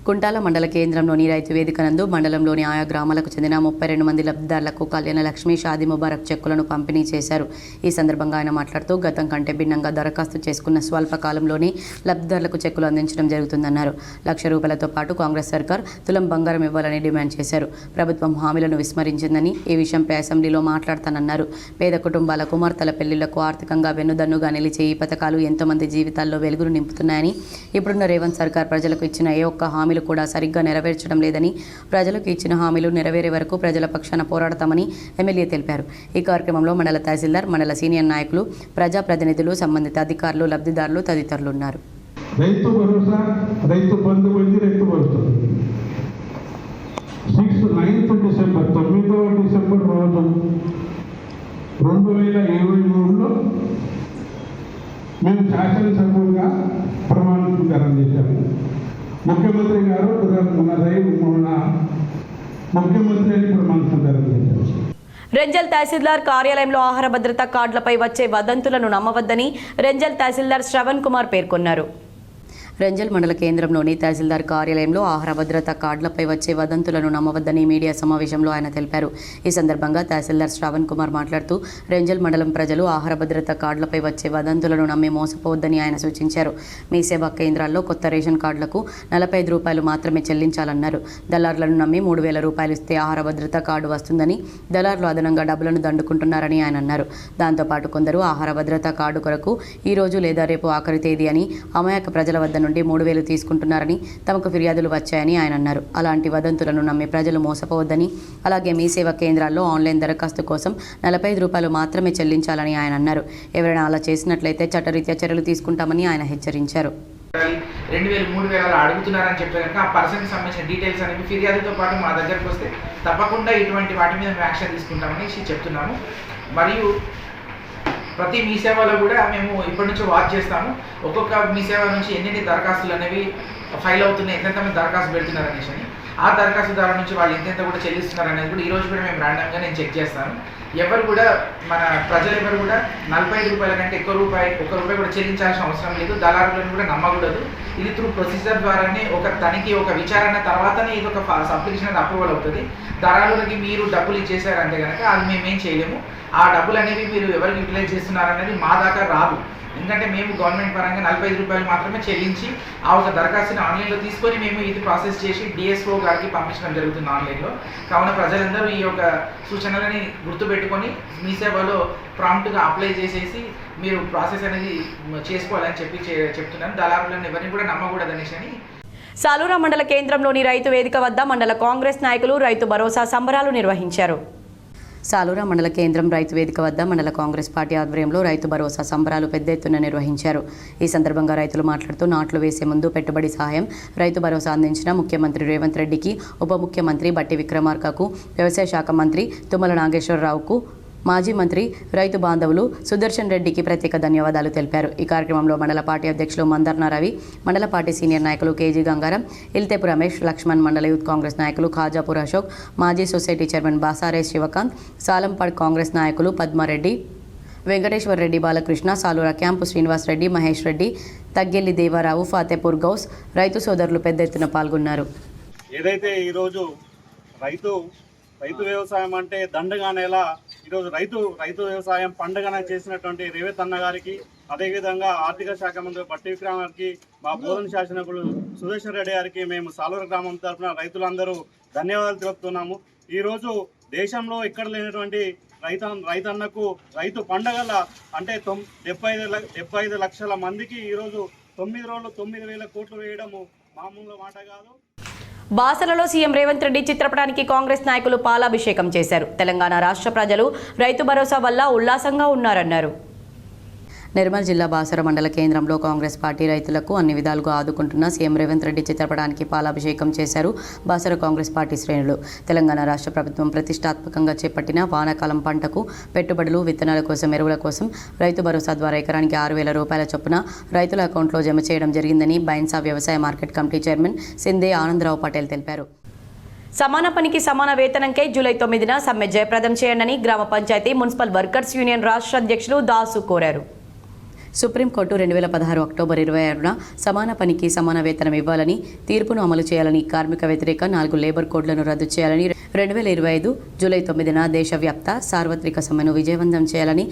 కుంటాల మండల కేంద్రంలోని రైతు వేదిక నందు మండలంలోని ఆయా గ్రామాలకు చెందిన 32 మంది లబ్ధిదారులకు కళ్యాణ లక్ష్మి, షాదీ ముబారక్ చెక్కులను పంపిణీ చేశారు. ఈ సందర్భంగా ఆయన మాట్లాడుతూ గతం కంటే భిన్నంగా దరఖాస్తు చేసుకున్న స్వల్ప కాలంలోనే లబ్ధిదారులకు చెక్కులు అందించడం జరుగుతుందన్నారు. ₹1,00,000తో పాటు కాంగ్రెస్ సర్కార్ తులం బంగారం ఇవ్వాలని డిమాండ్ చేశారు. ప్రభుత్వం హామీలను విస్మరించిందని, ఈ విషయంపై అసెంబ్లీలో మాట్లాడతానన్నారు. పేద కుటుంబాల కుమార్తెల పెళ్లిళ్లకు ఆర్థికంగా వెన్నుదన్నుగా నిలిచే ఈ పథకాలు ఎంతోమంది జీవితాల్లో వెలుగును నింపుతున్నాయని, ఇప్పుడున్న రేవంత్ సర్కార్ ప్రజలకు ఇచ్చిన ఏ ఒక్క హామీ హామీలు కూడా సరిగ్గా నెరవేర్చడం లేదని, ప్రజలకు ఇచ్చిన హామీలు నెరవేరే వరకు ప్రజల పక్షాన పోరాడతామని ఎమ్మెల్యే తెలిపారు. ఈ కార్యక్రమంలో మండల తహసీల్దార్, మండల సీనియర్ నాయకులు, ప్రజాప్రతినిధులు, సంబంధిత అధికారులు, లబ్ధిదారులు తదితరులు ఉన్నారు. రైతు భరోసా, రైతు బంధు వచ్చి Rythu Bharosa 9th December 9వ December రోజు 2023లో మేము శాసనసభ్యులుగా ప్రమాణ స్వీకారం చేశాము. ముఖ్యమంత్రి గారు మన ముఖ్యమంత్రి అని ప్రమాణ స్వీకారం చేశారు. రెంజల్ తహసీల్దార్ కార్యాలయంలో ఆహార భద్రతా కార్డులపై వచ్చే వదంతులను నమ్మవద్దని రెంజల్ తహసీల్దార్ శ్రవణ్ కుమార్ పేర్కొన్నారు. రెంజల్ మండల కేంద్రంలోని తహసీల్దార్ కార్యాలయంలో ఆహార భద్రతా కార్డులపై వచ్చే వదంతులను నమ్మవద్దని మీడియా సమావేశంలో ఆయన తెలిపారు. ఈ సందర్భంగా తహసీల్దార్ శ్రవణ్ కుమార్ మాట్లాడుతూ రెంజల్ మండలం ప్రజలు ఆహార భద్రతా కార్డులపై వచ్చే వదంతులను నమ్మి మోసపోవద్దని ఆయన సూచించారు. మీ సేవా కేంద్రాల్లో కొత్త రేషన్ కార్డులకు ₹45 మాత్రమే చెల్లించాలన్నారు. దళారులను నమ్మి ₹3,000 ఇస్తే ఆహార భద్రతా కార్డు వస్తుందని దళారులు అదనంగా డబ్బులను దండుకుంటున్నారని ఆయన అన్నారు. దాంతోపాటు కొందరు ఆహార భద్రతా కార్డు కొరకు ఈ రోజు లేదా రేపు ఆఖరి తేదీ అని అమాయక ప్రజల వద్ద నుండి 3,000 తీసుకుంటున్నారని తమకు ఫిర్యాదులు వచ్చాయని ఆయన అన్నారు. అలాంటి వదంతులను నమ్మి ప్రజలు మోసపోవద్దని, అలాగే మీ సేవా కేంద్రాల్లో ఆన్లైన్ దరఖాస్తు కోసం ₹45 మాత్రమే చెల్లించాలని ఆయన అన్నారు. ఎవరైనా అలా చేసినట్లయితే చట్టరీత్యా చర్యలు తీసుకుంటామని ఆయన హెచ్చరించారు. 2,000 3,000 అడుగుతున్నారని చెప్పే కనుక ఆ పర్సన్కి సంబంధించిన డీటెయిల్స్ అనేవి ఫిర్యాదుతో పాటు మా దగ్గరకు వస్తే తప్పకుండా ఇటువంటి వాటి మీద మేము యాక్షన్ తీసుకుంటామని చెప్తున్నాము. మరియు ప్రతి మీ సేవలో కూడా మేము ఇప్పటి నుంచి వాచ్ చేస్తాము. ఒక్కొక్క మీ సేవ నుంచి ఎన్ని దరఖాస్తులు అనేవి ఫైల్ అవుతున్నాయి, ఎంతెంతమంది దరఖాస్తు పెడుతున్నారు అనేసి అని, ఆ దరఖాస్తుదారు నుంచి వాళ్ళు ఎంతెంత కూడా చెల్లిస్తున్నారు అనేది కూడా ఈరోజు కూడా మేము ర్యాండమ్గా నేను చెక్ చేస్తాను. ఎవరు కూడా మన ప్రజలు ఎవరు కూడా ₹45 కంటే ఎక్కువ ₹1 కూడా చెల్లించాల్సిన అవసరం లేదు. దళారులను కూడా నమ్మకూడదు. ఇది త్రూ ప్రొసీజర్ ద్వారానే ఒక తనిఖీ, ఒక విచారణ తర్వాతనే ఇది ఒక అప్లికేషన్ అనేది అప్రూవల్ అవుతుంది. దళారులకి మీరు డబ్బులు ఇచ్చేసారంటే కనుక అది మేమేం చేయలేము. ఆ డబ్బులు అనేవి మీరు ఎవరికి యూటిలైజ్ చేస్తున్నారనేది మా దాకా రాదు. ఎందుకంటే మేము గవర్నమెంట్ పరంగా ₹45 మాత్రమే చెల్లించి ఆ ఒక దరఖాస్తుని ఆన్లైన్లో తీసుకొని మేము ఇది ప్రాసెస్ చేసి డిఎస్ఓ గారికి పంపించడం జరుగుతుంది ఆన్లైన్లో. కావున ప్రజలందరూ ఈ యొక్క సూచనలని గుర్తుపెట్టుకొని మీ సేవలో ప్రాంప్ట్గా అప్లై చేసేసి మీరు ప్రాసెస్ అనేది చేసుకోవాలని చెప్తున్నాను. దళారులను ఎవరిని కూడా నమ్మకూడదనేసి అని. సాలూరా మండల కేంద్రంలోని రైతు వేదిక వద్ద మండల కాంగ్రెస్ నాయకులు రైతు భరోసా సంబరాలు నిర్వహించారు. సాలూరా మండల కేంద్రం రైతు వేదిక వద్ద మండల కాంగ్రెస్ పార్టీ ఆధ్వర్యంలో రైతు భరోసా సంబరాలు పెద్ద ఎత్తున నిర్వహించారు. ఈ సందర్భంగా రైతులు మాట్లాడుతూ నాట్లు వేసే ముందు పెట్టుబడి సహాయం, రైతు భరోసా అందించిన ముఖ్యమంత్రి రేవంత్ రెడ్డికి, ఉప ముఖ్యమంత్రి బట్టి విక్రమార్కకు, వ్యవసాయ శాఖ మంత్రి తుమ్మల నాగేశ్వరరావుకు, మాజీ మంత్రి, రైతు బాంధవులు సుదర్శన్ రెడ్డికి ప్రత్యేక ధన్యవాదాలు తెలిపారు. ఈ కార్యక్రమంలో మండల పార్టీ అధ్యక్షులు మందర్న రవి, మండల పార్టీ సీనియర్ నాయకులు కేజీ గంగారం, ఇల్తేపు రమేష్, లక్ష్మణ్, మండల యూత్ కాంగ్రెస్ నాయకులు ఖాజాపూర్ అశోక్, మాజీ సొసైటీ చైర్మన్ బాసారే శివకాంత్, సాలంపాడ్ కాంగ్రెస్ నాయకులు పద్మారెడ్డి, వెంకటేశ్వర్ రెడ్డి, బాలకృష్ణ, సాలూరా క్యాంపు శ్రీనివాస్ రెడ్డి, మహేష్ రెడ్డి, తగ్గెల్లి దేవారావు, ఫాతేపూర్ గౌస్, రైతు సోదరులు పెద్ద ఎత్తున పాల్గొన్నారు. ఏదైతే ఈరోజు రైతు వ్యవసాయం అంటే దండగానేలా ఈరోజు రైతు వ్యవసాయం పండుగన చేసినటువంటి రేవంత్ అన్న గారికి, అదేవిధంగా ఆర్థిక శాఖ మంత్రి బట్టి విక్రమ్ గారికి, మా బోధన శాసనకులు సుదర్శన్ రెడ్డి గారికి మేము సాలూరు గ్రామం తరఫున రైతులందరూ ధన్యవాదాలు తెలుపుతున్నాము. ఈరోజు దేశంలో ఎక్కడ లేనటువంటి రైతన్నకు రైతు పండుగల అంటే 75 లక్షల మందికి ఈరోజు 9 రోజులు 9,000 కోట్లు వేయడము మామూలు మాట కాదు. బాసరలో సీఎం రేవంత్ రెడ్డి చిత్రపటానికి కాంగ్రెస్ నాయకులు పాలాభిషేకం చేశారు. తెలంగాణ రాష్ట్ర ప్రజలు రైతు భరోసా వల్ల ఉల్లాసంగా ఉన్నారన్నారు. నిర్మల్ జిల్లా బాసర మండల కేంద్రంలో కాంగ్రెస్ పార్టీ రైతులకు అన్ని విధాలుగా ఆదుకుంటున్న సీఎం రేవంత్ రెడ్డి చిత్రపటానికి పాలాభిషేకం చేశారు బాసర కాంగ్రెస్ పార్టీ శ్రేణులు. తెలంగాణ రాష్ట్ర ప్రభుత్వం ప్రతిష్టాత్మకంగా చేపట్టిన వానాకాలం పంటకు పెట్టుబడులు, విత్తనాల కోసం, ఎరువుల కోసం రైతు భరోసా ద్వారా ఎకరానికి ₹6,000 చొప్పున రైతుల అకౌంట్లో జమ చేయడం జరిగిందని బైన్సా వ్యవసాయ market committee chairman Shinde Anandrao Patel తెలిపారు. సమాన పనికి సమాన వేతనంకై జూలై 9న సమ్మె జయప్రదం చేయండి గ్రామ పంచాయతీ మున్సిపల్ వర్కర్స్ యూనియన్ రాష్ట్ర అధ్యక్షులు దాసు కోరారు. సుప్రీంకోర్టు 2016 అక్టోబర్ 26న సమాన పనికి సమాన వేతనం ఇవ్వాలని తీర్పును అమలు చేయాలని, కార్మిక వ్యతిరేక 4 లేబర్ కోడ్లను రద్దు చేయాలని, 2025 జూలై 9న దేశవ్యాప్త సార్వత్రిక సమ్మెను విజయవంతం చేయాలని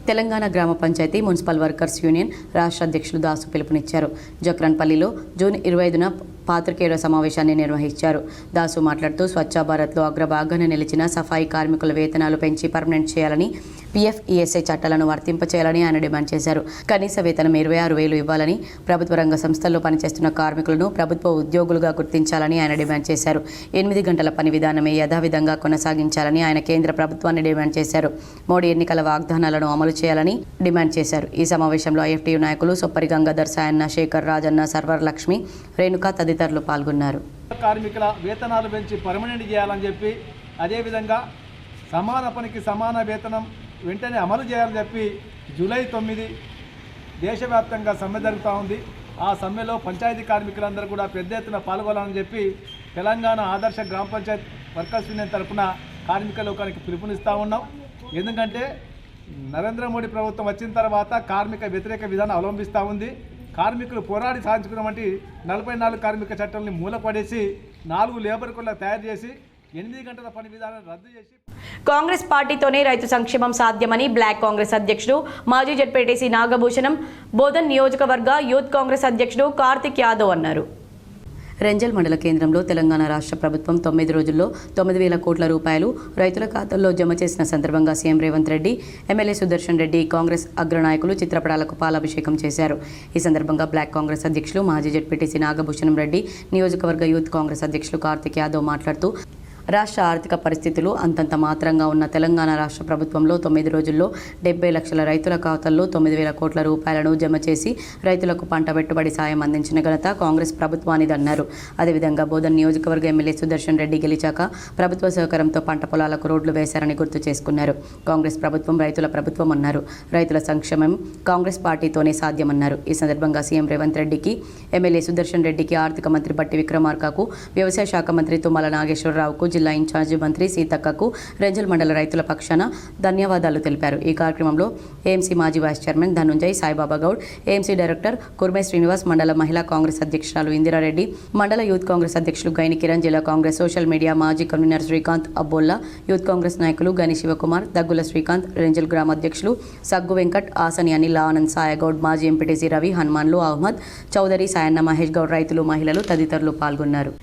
తెలంగాణ గ్రామ పంచాయతీ మున్సిపల్ వర్కర్స్ యూనియన్ రాష్ట్ర అధ్యక్షులు దాసు పిలుపునిచ్చారు. జక్రన్పల్లిలో జూన్ 25న పాత్రికేయుల సమావేశాన్ని నిర్వహించారు. దాసు మాట్లాడుతూ స్వచ్ఛ భారత్లో అగ్రభాగాన నిలిచిన సఫాయి కార్మికుల వేతనాలు పెంచి పర్మనెంట్ చేయాలని, పీఎఫ్, ఈఎస్ఐ చట్టాలను వర్తింపచేయాలని ఆయన డిమాండ్ చేశారు. కనీస వేతనం 26,000 ఇవ్వాలని, ప్రభుత్వ రంగ సంస్థల్లో పనిచేస్తున్న కార్మికులను ప్రభుత్వ ఉద్యోగులుగా గుర్తించాలని ఆయన డిమాండ్ చేశారు. 8 గంటల పని విధానమే యథావిధంగా కొనసాగించాలని ఆయన కేంద్ర ప్రభుత్వాన్ని డిమాండ్ చేశారు. మోడీ ఎన్నికల వాగ్దానాలను అమలు చేయాలని డిమాండ్ చేశారు. ఈ సమావేశంలో ఐఎఫ్టీయూ నాయకులు సొప్పరి గంగాధర్, సాయన్న, శేఖర్, రాజన్న, సర్వర్ లక్ష్మి, రేణుక తదితరులు పాల్గొన్నారు. కార్మికుల వేతనాలు పెంచి పర్మనెంట్ చేయాలని చెప్పి, అదేవిధంగా సమాన పనికి సమాన వేతనం వెంటనే అమలు చేయాలని చెప్పి జూలై 9 దేశవ్యాప్తంగా సమ్మె జరుగుతూ ఉంది. ఆ సమ్మెలో పంచాయతీ కార్మికులందరూ కూడా పెద్ద ఎత్తున పాల్గొనాలని చెప్పి తెలంగాణ ఆదర్శ గ్రామ పంచాయత్ వర్కర్స్ యూనియన్ తరఫున కార్మిక లోకానికి పిలుపునిస్తూ ఉన్నాం. ఎందుకంటే నరేంద్ర మోడీ ప్రభుత్వం వచ్చిన తర్వాత కార్మిక వ్యతిరేక విధానం అవలంబిస్తూ ఉంది. కార్మికులు పోరాడి సాధించుకున్నటువంటి 44 కార్మిక చట్టాలని మూలపడేసి 4 లేబర్ కోడ్లను తయారు చేసి 8 గంటల పని విధానాన్ని రద్దు చేసి కాంగ్రెస్ పార్టీతోనే రైతు సంక్షేమం సాధ్యమని బ్లాక్ కాంగ్రెస్ అధ్యక్షుడు మాజీ జెడ్పీటీసీ నాగభూషణం, బోధన్ నియోజకవర్గ యూత్ కాంగ్రెస్ అధ్యక్షుడు కార్తిక్ యాదవ్ అన్నారు. రెంజల్ మండల కేంద్రంలో తెలంగాణ రాష్ట్ర ప్రభుత్వం 9 రోజుల్లో 9,000 కోట్ల రూపాయలు రైతుల ఖాతాల్లో జమ చేసిన సందర్భంగా సీఎం రేవంత్ రెడ్డి, ఎమ్మెల్యే సుదర్శన్ రెడ్డి, కాంగ్రెస్ అగ్రనాయకులు చిత్రపటాలకు పాలాభిషేకం చేశారు. ఈ సందర్భంగా బ్లాక్ కాంగ్రెస్ అధ్యక్షులు మాజీ జెడ్పీటీసీ నాగభూషణం రెడ్డి, నియోజకవర్గ యూత్ కాంగ్రెస్ అధ్యక్షులు కార్తిక్ యాదవ్ మాట్లాడుతూ రాష్ట్ర ఆర్థిక పరిస్థితులు అంతంత మాత్రంగా ఉన్న తెలంగాణ రాష్ట్ర ప్రభుత్వంలో 9 రోజుల్లో 70 లక్షల రైతుల ఖాతాల్లో 9,000 కోట్ల రూపాయలను జమ చేసి రైతులకు పంట పెట్టుబడి సాయం అందించిన ఘనత కాంగ్రెస్ ప్రభుత్వానిదన్నారు. అదేవిధంగా బోధన్ నియోజకవర్గ ఎమ్మెల్యే సుదర్శన్ రెడ్డి గెలిచాక ప్రభుత్వ సహకారంతో పంట పొలాలకు రోడ్లు వేశారని గుర్తు చేసుకున్నారు. కాంగ్రెస్ ప్రభుత్వం రైతుల ప్రభుత్వం అన్నారు. రైతుల సంక్షేమం కాంగ్రెస్ పార్టీతోనే సాధ్యమన్నారు. ఈ సందర్భంగా సీఎం రేవంత్ రెడ్డికి, ఎమ్మెల్యే సుదర్శన్ రెడ్డికి, ఆర్థిక మంత్రి బట్టి విక్రమార్కకు, వ్యవసాయ శాఖ మంత్రి తుమ్మల నాగేశ్వరరావుకు, జిల్లా ఇన్ఛార్జి మంత్రి సీతక్కకు రెంజల్ మండల రైతుల పక్షాన ధన్యవాదాలు తెలిపారు. ఈ కార్యక్రమంలో ఏఎంసీ మాజీ vice chairman Dhanunjay, Saibaba Goud, AMC director Kurme Srinivas, మండల మహిళా కాంగ్రెస్ అధ్యక్షురాలు ఇందిరారెడ్డి, మండల యూత్ కాంగ్రెస్ అధ్యక్షులు గైని కిరణ్, జిల్లా కాంగ్రెస్ సోషల్ మీడియా మాజీ కన్వీనర్ శ్రీకాంత్ అబ్బోల్లా, యూత్ కాంగ్రెస్ నాయకులు గని శివకుమార్, దగ్గుల శ్రీకాంత్, రెంజల్ గ్రామ అధ్యక్షులు సగ్గు వెంకట్, ఆసని అనిల్, ఆనంద్, సాయగౌడ్, మాజీ ఎంపీటీసీ రవి, హనుమాన్లు, అహ్మద్ చౌదరి, సాయన్న, మహేష్ గౌడ్, రైతులు, మహిళలు తదితరులు పాల్గొన్నారు.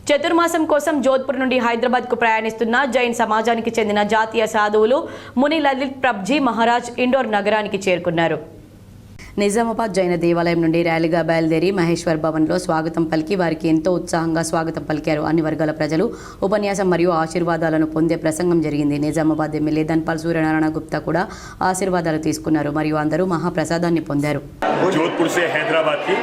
చతుర్మాసం కోసం జోధ్పూర్ నుండి హైదరాబాద్కు ప్రయాణిస్తున్న జైన్ సమాజానికి చెందిన జాతీయ సాధువులు ముని లలిత్ ప్రభ్జీ మహారాజ్ ఇండోర్ నగరానికి చేరుకున్నారు. నిజామాబాద్ జైన దేవాలయం నుండి ర్యాలీగా బయలుదేరి మహేశ్వర్ భవన్లో స్వాగతం పలికి వారికి ఎంతో ఉత్సాహంగా స్వాగతం పలికారు. అన్ని వర్గాల ప్రజలు ఉపన్యాసం మరియు ఆశీర్వాదాలను పొందే ప్రసంగం జరిగింది. నిజామాబాద్ ఎమ్మెల్యే ధన్పాల్ సూర్యనారాయణ గుప్తా కూడా ఆశీర్వాదాలు తీసుకున్నారు మరియు అందరూ మహాప్రసాదాన్ని పొందారు. जोधपुर से हैदराबाद की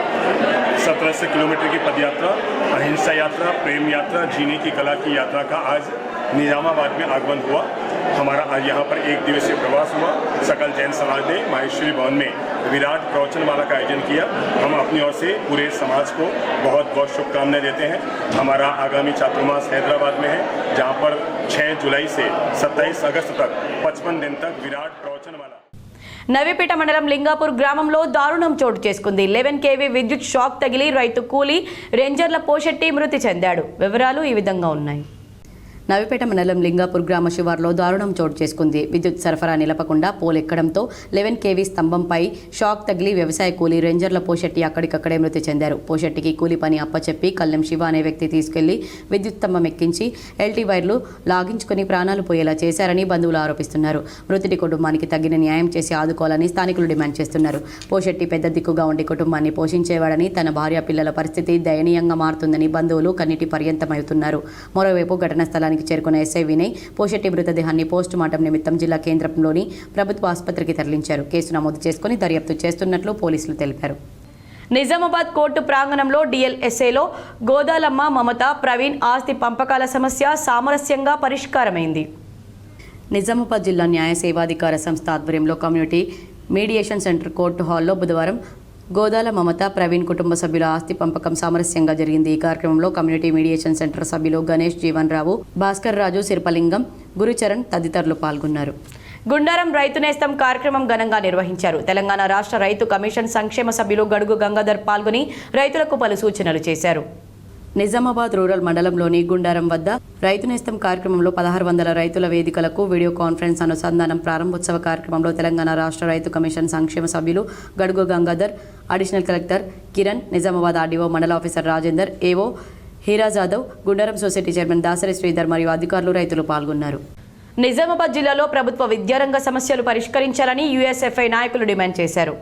1700 किलोमीटर की पदयात्रा, अहिंसा यात्रा, प्रेम यात्रा, जीने की कला की यात्रा का आज निजामाबाद में आगमन हुआ. हमारा आज यहाँ पर एक दिवसीय प्रवास हुआ. सकल जैन समाज ने माहेश्वरी भवन में विराट प्रवचनमाला का आयोजन किया. हम अपनी ओर से पूरे समाज को बहुत बहुत शुभकामनाएं देते हैं. हमारा आगामी चातुर्मास हैदराबाद में है, जहाँ पर 6 जुलाई से 27 अगस्त तक 55 दिन तक विराट प्रवचनमाला. నవీపేట మండలం లింగాపూర్ గ్రామంలో దారుణం చోటు చేసుకుంది. 11 kV విద్యుత్ షాక్ తగిలి రైతు కూలీ రేంజర్ల పోషెట్టి మృతి చెందాడు. వివరాలు ఈ విధంగా ఉన్నాయి. నవీపేట మండలం లింగాపూర్ గ్రామ శివార్లో దారుణం చోటు చేసుకుంది. విద్యుత్ సరఫరా నిలపకుండా పోలెక్కడంతో 11 kV స్తంభంపై షాక్ తగిలి వ్యవసాయ కూలీ రేంజర్ల పోషెట్టి అక్కడికక్కడే మృతి చెందారు. పోషెట్టికి కూలీ పని అప్పచెప్పి కల్లెం శివ అనే వ్యక్తి తీసుకెళ్లి విద్యుత్ స్తంభం ఎక్కించి ఎల్టీ వైర్లు లాగించుకుని ప్రాణాలు పోయేలా చేశారని బంధువులు ఆరోపిస్తున్నారు. మృతుడి కుటుంబానికి తగిన న్యాయం చేసి ఆదుకోవాలని స్థానికులు డిమాండ్ చేస్తున్నారు. పోషెట్టి పెద్ద దిక్కుగా ఉండి కుటుంబాన్ని పోషించేవాడని, తన భార్య పిల్లల పరిస్థితి దయనీయంగా మారుతుందని బంధువులు కన్నీటి పర్యంతమవుతున్నారు. మరోవైపు ఘటనా స్థలానికి చేరుకున్న ఎస్ఐ వినయ్ పోషెట్టి మృతదేహాన్ని పోస్ట్ మార్టం నిమిత్తం జిల్లా కేంద్రంలోని ప్రభుత్వ ఆసుపత్రికి తరలించారు. కేసు నమోదు చేసుకుని దర్యాప్తు చేస్తున్నట్లు పోలీసులు తెలిపారు. నిజామాబాద్ కోర్టు ప్రాంగణంలో డిఎల్ఎస్ఏలో గోదాలమ్మ, మమత, ప్రవీణ్ ఆస్తి పంపకాల సమస్య సామరస్యంగా పరిష్కారమైంది. నిజామాబాద్ జిల్లా న్యాయ సేవాధికార సంస్థ ఆధ్వర్యంలో కమ్యూనిటీ మీడియేషన్ సెంటర్ కోర్టు హాల్లో బుధవారం గోదాల మమత, ప్రవీణ్ కుటుంబ సభ్యుల ఆస్తి పంపకం సామరస్యంగా జరిగింది. ఈ కార్యక్రమంలో కమ్యూనిటీ మీడియేషన్ సెంటర్ సభ్యులు గణేష్, జీవన్ రావు, భాస్కర్ రాజు, శిల్పలింగం, గురుచరణ్ తదితరులు పాల్గొన్నారు. గుండారం రైతు నేస్తం కార్యక్రమం ఘనంగా నిర్వహించారు. తెలంగాణ రాష్ట్ర రైతు కమిషన్ సంక్షేమ సభ్యులు గడుగు గంగాధర్ పాల్గొని రైతులకు పలు సూచనలు చేశారు. నిజామాబాద్ రూరల్ మండలంలోని గుండారం వద్ద రైతు నేస్తం కార్యక్రమంలో 1600 రైతుల వేదికలకు వీడియో కాన్ఫరెన్స్ అనుసంధానం ప్రారంభోత్సవ కార్యక్రమంలో తెలంగాణ రాష్ట్ర రైతు కమిషన్ సంక్షేమ సభ్యులు Gadugu Gangadhar, additional collector Kiran, Nizamabad RDO మండల officer Rajender, AO Heera Jadhav, Gundaram society chairman Dasari Sridhar మరియు అధికారులు, రైతులు పాల్గొన్నారు. నిజామాబాద్ జిల్లాలో ప్రభుత్వ విద్యారంగ సమస్యలు పరిష్కరించాలని యూఎస్ఎఫ్ఐ నాయకులు డిమాండ్ చేశారు.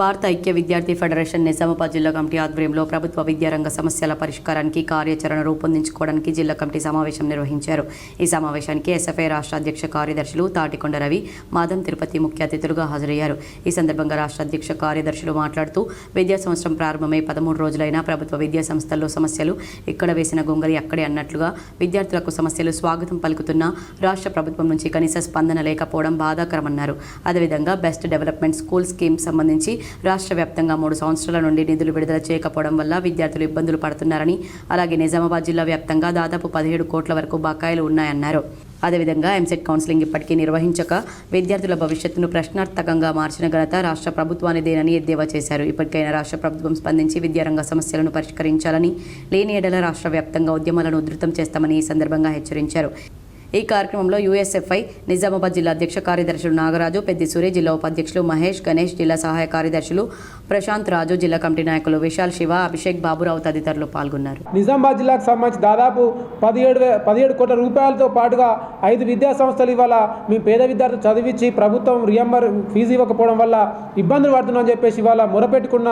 భారత ఐక్య విద్యార్థి ఫెడరేషన్ నిజామాబాద్ జిల్లా కమిటీ ఆధ్వర్యంలో ప్రభుత్వ విద్యారంగ సమస్యల పరిష్కారానికి కార్యాచరణ రూపొందించుకోవడానికి జిల్లా కమిటీ సమావేశం నిర్వహించారు. ఈ సమావేశానికి ఎస్ఎఫ్ఐ రాష్ట్ర అధ్యక్ష కార్యదర్శులు తాటికొండ రవి, మాదం తిరుపతి ముఖ్య అతిథులుగా హాజరయ్యారు. ఈ సందర్భంగా రాష్ట్ర అధ్యక్ష కార్యదర్శులు మాట్లాడుతూ విద్యా సంవత్సరం ప్రారంభమై 13 రోజులైనా ప్రభుత్వ విద్యా సంస్థల్లో సమస్యలు ఇక్కడ వేసిన గొంగలి అక్కడే అన్నట్లుగా విద్యార్థులకు సమస్యలు స్వాగతం పలుకుతున్నా రాష్ట్ర ప్రభుత్వం నుంచి కనీస స్పందన లేకపోవడం బాధాకరమన్నారు. అదేవిధంగా బెస్ట్ డెవలప్మెంట్ స్కూల్ స్కీమ్ సంబంధించి రాష్ట్ర వ్యాప్తంగా 3 సంవత్సరాల నుండి నిధులు విడుదల చేయకపోవడం వల్ల విద్యార్థులు ఇబ్బందులు పడుతున్నారని, అలాగే నిజామాబాద్ జిల్లా వ్యాప్తంగా దాదాపు 17 కోట్ల వరకు బకాయిలు ఉన్నాయన్నారు. అదేవిధంగా ఎంసెట్ కౌన్సిలింగ్ ఇప్పటికీ నిర్వహించక విద్యార్థుల భవిష్యత్తును ప్రశ్నార్థకంగా మార్చిన ఘనత రాష్ట్ర ప్రభుత్వానిదేనని ఎద్దేవా చేశారు. ఇప్పటికైనా రాష్ట్ర ప్రభుత్వం స్పందించి విద్యారంగ సమస్యలను పరిష్కరించాలని, లేని ఎడల రాష్ట్ర వ్యాప్తంగా ఉద్యమాలను ఉధృతం చేస్తామని ఈ సందర్భంగా హెచ్చరించారు. ఈ కార్యక్రమంలో యూఎస్ఎఫ్ఐ నిజామాబాద్ జిల్లా అధ్యక్ష కార్యదర్శులు నాగరాజు, పెద్ది సూరి, జిల్లా ఉపాధ్యక్షులు మహేష్, గణేష్, జిల్లా సహాయ కార్యదర్శులు ప్రశాంత్ రాజు, జిల్లా కమిటీ నాయకులు విశాల్, శివ, అభిషేక్, బాబురావు తదితరులు పాల్గొన్నారు. నిజామాబాద్ జిల్లాకు సంబంధించి దాదాపు 17 కోట్ల రూపాయలతో పాటుగా 5 విద్యా సంస్థలు ఇవాళ మీ పేద విద్యార్థులు చదివించి ప్రభుత్వం ఫీజు ఇవ్వకపోవడం వల్ల ఇబ్బందులు పడుతున్నామని చెప్పేసి ఇవాళ మొరపెట్టుకున్న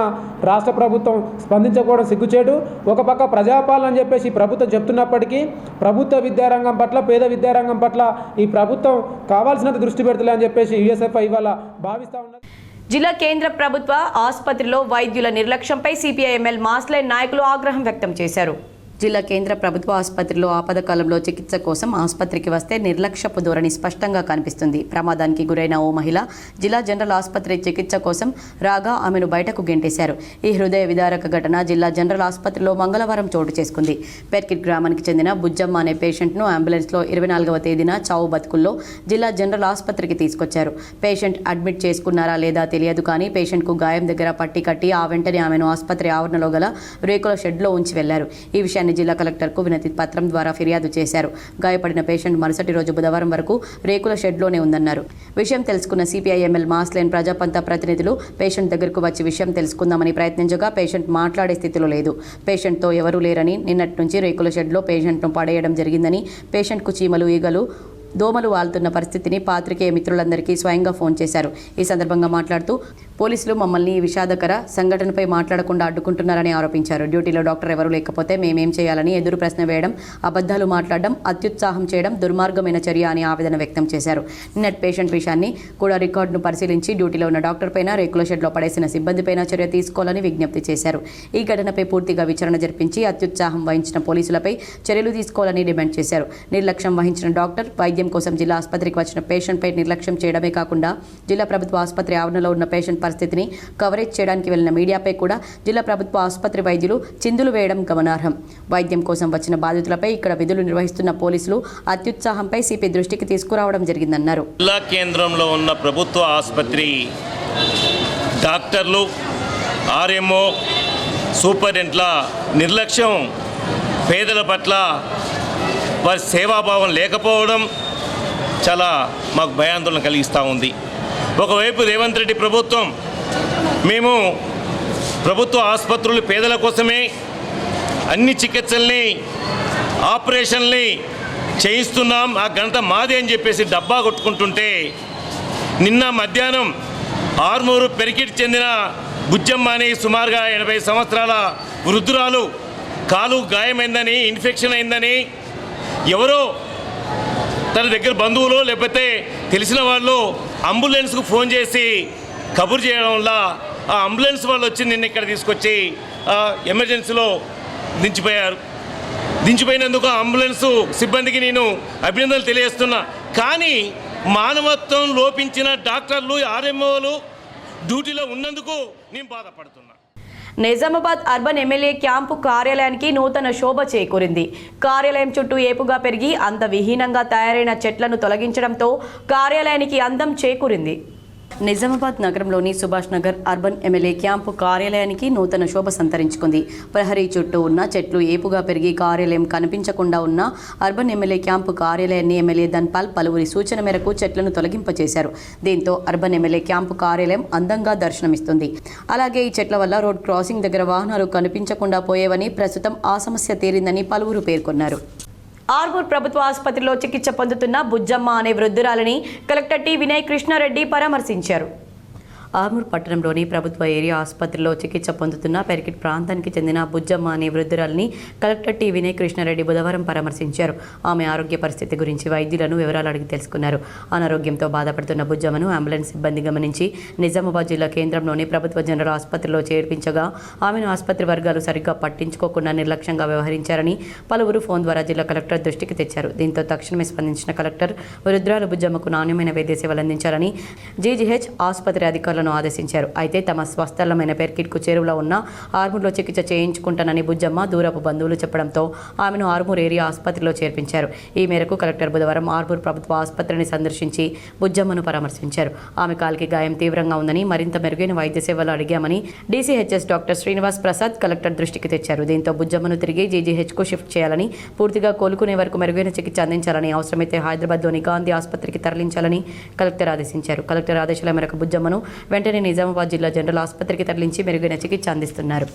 రాష్ట్ర ప్రభుత్వం స్పందించకపోవడం సిగ్గుచేటు. ఒక పక్క ప్రజాపాలన అని చెప్పేసి ప్రభుత్వం చెప్తున్నప్పటికీ ప్రభుత్వ విద్యారంగం పట్ల, పేద విద్యారంగం పట్ల ఈ ప్రభుత్వం కావాల్సినంత దృష్టి పెడతలే అని చెప్పేసి యూఎస్ఎఫ్ఐ ఇవాళ భావిస్తూ ఉన్నది. జిల్లా కేంద్ర ప్రభుత్వ ఆసుపత్రిలో వైద్యుల నిర్లక్ష్యంపై సిపిఐఎంఎల్ మాస్లైన్ నాయకులు ఆగ్రహం వ్యక్తం చేశారు. జిల్లా కేంద్ర ప్రభుత్వ ఆసుపత్రిలో ఆపద కాలంలో చికిత్స కోసం ఆసుపత్రికి వస్తే నిర్లక్ష్యపు ధోరణి స్పష్టంగా కనిపిస్తుంది. ప్రమాదానికి గురైన ఓ మహిళ జిల్లా జనరల్ ఆసుపత్రి చికిత్స కోసం రాగా ఆమెను బయటకు గెంటేశారు. ఈ హృదయ విదారక ఘటన జిల్లా జనరల్ ఆసుపత్రిలో మంగళవారం చోటు చేసుకుంది. పెర్కిట్ గ్రామానికి చెందిన బుజ్జమ్మ అనే పేషెంట్ను అంబులెన్స్లో 24వ తేదీన చావు బతుకుల్లో జిల్లా జనరల్ ఆసుపత్రికి తీసుకొచ్చారు. పేషెంట్ అడ్మిట్ చేసుకున్నారా లేదా తెలియదు కానీ పేషెంట్కు గాయం దగ్గర పట్టి కట్టి ఆ వెంటనే ఆమెను ఆసుపత్రి ఆవరణలో గల రేకుల షెడ్లో ఉంచి వెళ్లారు. ఈ విషయాన్ని జిల్లా కలెక్టర్కు వినతి పత్రం ద్వారా ఫిర్యాదు చేశారు. గాయపడిన పేషెంట్ మరుసటి రోజు బుధవారం వరకు రేకుల షెడ్లోనే ఉందన్నారు. విషయం తెలుసుకున్న సిపిఐఎంఎల్ మాస్లైన్ ప్రజాపంత ప్రతినిధులు పేషెంట్ దగ్గరకు వచ్చి విషయం తెలుసుకుందామని ప్రయత్నించగా పేషెంట్ మాట్లాడే స్థితిలో లేదు. పేషెంట్తో ఎవరూ లేరని, నిన్నటి నుంచి రేకుల షెడ్లో పేషెంట్ను పడేయడం జరిగిందని, పేషెంట్కు చీమలు, ఈగలు, దోమలు వాళ్తున్న పరిస్థితిని పాత్రికేయ మిత్రులందరికీ స్వయంగా ఫోన్ చేశారు. ఈ సందర్భంగా మాట్లాడుతూ పోలీసులు మమ్మల్ని ఈ విషాదకర సంఘటనపై మాట్లాడకుండా అడ్డుకుంటున్నారని ఆరోపించారు. డ్యూటీలో డాక్టర్ ఎవరూ లేకపోతే మేమేం చేయాలని ఎదురు ప్రశ్న వేయడం, అబద్ధాలు మాట్లాడడం, అత్యుత్సాహం చేయడం దుర్మార్గమైన చర్య అని ఆవేదన వ్యక్తం చేశారు. నిన్నటి పేషెంట్ విషయాన్ని కూడా రికార్డును పరిశీలించి డ్యూటీలో ఉన్న డాక్టర్ పైన, రేకుల షెడ్లో పడేసిన సిబ్బందిపైన చర్య తీసుకోవాలని విజ్ఞప్తి చేశారు. ఈ ఘటనపై పూర్తిగా విచారణ జరిపించి అత్యుత్సాహం వహించిన పోలీసులపై చర్యలు తీసుకోవాలని డిమాండ్ చేశారు. నిర్లక్ష్యం వహించిన డాక్టర్, వైద్యం కోసం జిల్లా ఆసుపత్రికి వచ్చిన పేషెంట్పై నిర్లక్ష్యం చేయడమే కాకుండా జిల్లా ప్రభుత్వ ఆసుపత్రి ఆవరణలో ఉన్న పేషెంట్ పరిస్థితిని కవరేజ్ చేయడానికి వెళ్లిన మీడియాపై కూడా జిల్లా ప్రభుత్వ ఆసుపత్రి వైద్యులు చిందులు వేయడం గమనార్హం. వైద్యం కోసం వచ్చిన బాధితులపై ఇక్కడ విధులు నిర్వహిస్తున్న పోలీసులు అత్యుత్సాహంపై సిపి దృష్టికి తీసుకురావడం జరిగిందన్నారు. జిల్లా కేంద్రంలో ఉన్న ప్రభుత్వ ఆసుపత్రి డాక్టర్లు, ఆర్ఎంఓ, సూపరింటెండెంట్ల నిర్లక్ష్యం, పేదల పట్ల వారి సేవాభావం లేకపోవడం చాలా మాకు భయాందోళన కలిగిస్తూ ఉంది. ఒకవైపు రేవంత్ రెడ్డి ప్రభుత్వం మేము ప్రభుత్వ ఆసుపత్రులు పేదల కోసమే అన్ని చికిత్సల్ని, ఆపరేషన్ని చేయిస్తున్నాం, ఆ ఘనత మాదే అని చెప్పేసి డబ్బా కొట్టుకుంటుంటే, నిన్న మధ్యాహ్నం ఆర్మూరు పెరికిట్ చెందిన బుజ్జమ్మ అని సుమారుగా 80 సంవత్సరాల వృద్ధురాలు కాలు గాయమైందని, ఇన్ఫెక్షన్ అయిందని ఎవరో తన దగ్గర బంధువులు లేకపోతే తెలిసిన వాళ్ళు అంబులెన్స్కు ఫోన్ చేసి కబురు చేయడం వల్ల ఆ అంబులెన్స్ వాళ్ళు వచ్చి నిన్న ఇక్కడ తీసుకొచ్చి ఎమర్జెన్సీలో దించిపోయారు. దించిపోయినందుకు అంబులెన్స్ సిబ్బందికి నేను అభినందనలు తెలియజేస్తున్నా. కానీ మానవత్వం లోపించిన డాక్టర్లు, ఆర్ఎంఓలు డ్యూటీలో ఉన్నందుకు నేను బాధపడుతున్నా. నిజామాబాద్ అర్బన్ ఎమ్మెల్యే క్యాంపు కార్యాలయానికి నూతన శోభ చేకూరింది. కార్యాలయం చుట్టూ ఏపుగా పెరిగి అందవిహీనంగా తయారైన చెట్లను తొలగించడంతో కార్యాలయానికి అందం చేకూరింది. నిజామాబాద్ నగరంలోని Subhash Nagar urban MLA camp కార్యాలయానికి నూతన శోభ సంతరించుకుంది. ప్రహరీ చుట్టూ ఉన్న చెట్లు ఏపుగా పెరిగి కార్యాలయం కనిపించకుండా ఉన్న అర్బన్ ఎమ్మెల్యే క్యాంపు కార్యాలయాన్ని ఎమ్మెల్యే ధన్పాల్ పలువురి సూచన మేరకు చెట్లను తొలగింపచేశారు. దీంతో అర్బన్ ఎమ్మెల్యే క్యాంపు కార్యాలయం అందంగా దర్శనమిస్తుంది. అలాగే ఈ చెట్ల వల్ల రోడ్ క్రాసింగ్ దగ్గర వాహనాలు కనిపించకుండా పోయేవని, ప్రస్తుతం ఆ సమస్య తీరిందని పలువురు పేర్కొన్నారు. ఆర్మూర్ ప్రభుత్వ ఆసుపత్రిలో చికిత్స పొందుతున్న బుజ్జమ్మ అనే వృద్ధురాలిని కలెక్టర్ టి వినయ్ కృష్ణారెడ్డి పరామర్శించారు. ఆర్మూర్ పట్టణంలోని ప్రభుత్వ ఏరియా ఆసుపత్రిలో చికిత్స పొందుతున్న పెరికిట్ ప్రాంతానికి చెందిన బుజ్జమ్మ అనే వృద్ధురాలిని కలెక్టర్ టి వినయ్ కృష్ణారెడ్డి బుధవారం పరామర్శించారు. ఆమె ఆరోగ్య పరిస్థితి గురించి వైద్యులను వివరాలు అడిగి తెలుసుకున్నారు. అనారోగ్యంతో బాధపడుతున్న బుజ్జమ్మను అంబులెన్స్ సిబ్బంది గమనించి నిజామాబాద్ జిల్లా కేంద్రంలోని ప్రభుత్వ జనరల్ ఆసుపత్రిలో చేర్పించగా ఆమెను ఆసుపత్రి వర్గాలు సరిగ్గా పట్టించుకోకుండా నిర్లక్ష్యంగా వ్యవహరించారని పలువురు ఫోన్ ద్వారా జిల్లా కలెక్టర్ దృష్టికి తెచ్చారు. దీంతో తక్షణమే స్పందించిన కలెక్టర్ వృద్ధురాలు బుజ్జమ్మకు నాణ్యమైన వైద్య సేవలు అందించాలని జీజీహెచ్ ఆసుపత్రి అధికారులను ఆదేశించారు. అయితే తమ స్వస్థలమైన పెర్కిట్కు చేరువలో ఉన్న ఆర్మూర్లో చికిత్స చేయించుకుంటానని బుజ్జమ్మ దూరపు బంధువులు చెప్పడంతో ఆమెను ఆర్మూర్ ఏరియా ఆసుపత్రిలో చేర్పించారు. ఈ మేరకు కలెక్టర్ బుధవారం ఆర్మూర్ ప్రభుత్వ ఆసుపత్రిని సందర్శించి బుజ్జమ్మను పరామర్శించారు. ఆమె కాలికి గాయం తీవ్రంగా ఉందని మరింత మెరుగైన వైద్య సేవలు అడిగామని DCHS doctor Srinivas Prasad collector దృష్టికి తెచ్చారు. దీంతో బుజ్జమ్మను తిరిగి జీజీహెచ్కు షిఫ్ట్ చేయాలని, పూర్తిగా కోలుకునే వరకు మెరుగైన చికిత్స అందించాలని, అవసరమైతే హైదరాబాద్లోని గాంధీ ఆసుపత్రికి తరలించాలని కలెక్టర్ ఆదేశించారు. కలెక్టర్ ఆదేశాల మేరకు బుజ్జమ్మను వెంటనే నిజామాబాద్ జిల్లా జనరల్ ఆసుపత్రికి తరలించి మెరుగైన చికిత్స అందిస్తున్నారు.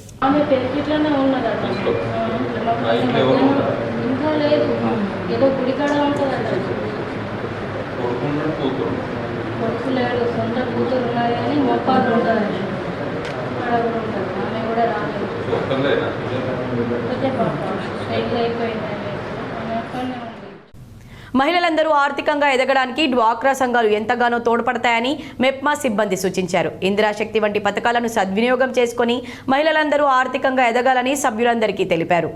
మహిళలందరూ ఆర్థికంగా ఎదగడానికి డ్వాక్రా సంఘాలు ఎంతగానో తోడ్పడతాయని మెప్మా సిబ్బంది సూచించారు. ఇందిరాశక్తి వంటి పథకాలను సద్వినియోగం చేసుకుని మహిళలందరూ ఆర్థికంగా ఎదగాలని సభ్యులందరికీ తెలిపారు.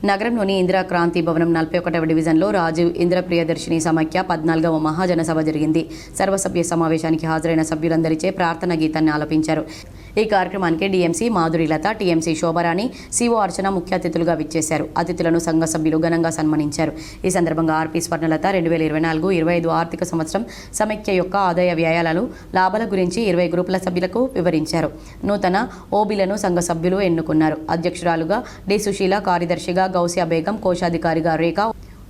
నగరంలోని ఇందిరా క్రాంతి భవనం 41వ డివిజన్లో రాజీవ్ ఇందిర ప్రియదర్శిని సమాఖ్య 14వ మహాజనసభ జరిగింది. సర్వసభ్య సమావేశానికి హాజరైన సభ్యులందరిచే ప్రార్థన గీతాన్ని ఆలపించారు. ఈ కార్యక్రమానికి డీఎంసీ మాధురిలత, టీఎంసీ శోభరాణి, సిఓ అర్చన ముఖ్య అతిథులుగా విచ్చేశారు. అతిథులను సంఘ సభ్యులు ఘనంగా సన్మానించారు. ఈ సందర్భంగా ఆర్పి స్వర్ణలత 2024-25 ఆర్థిక సంవత్సరం సమైక్య యొక్క ఆదాయ వ్యయాలను, లాభాల గురించి 20 గ్రూపుల సభ్యులకు వివరించారు. నూతన ఓబీలను సంఘ సభ్యులు ఎన్నుకున్నారు. అధ్యక్షురాలుగా డి సుశీల, కార్యదర్శిగా గౌసియా బేగం, కోశాధికారిగా రేఖ,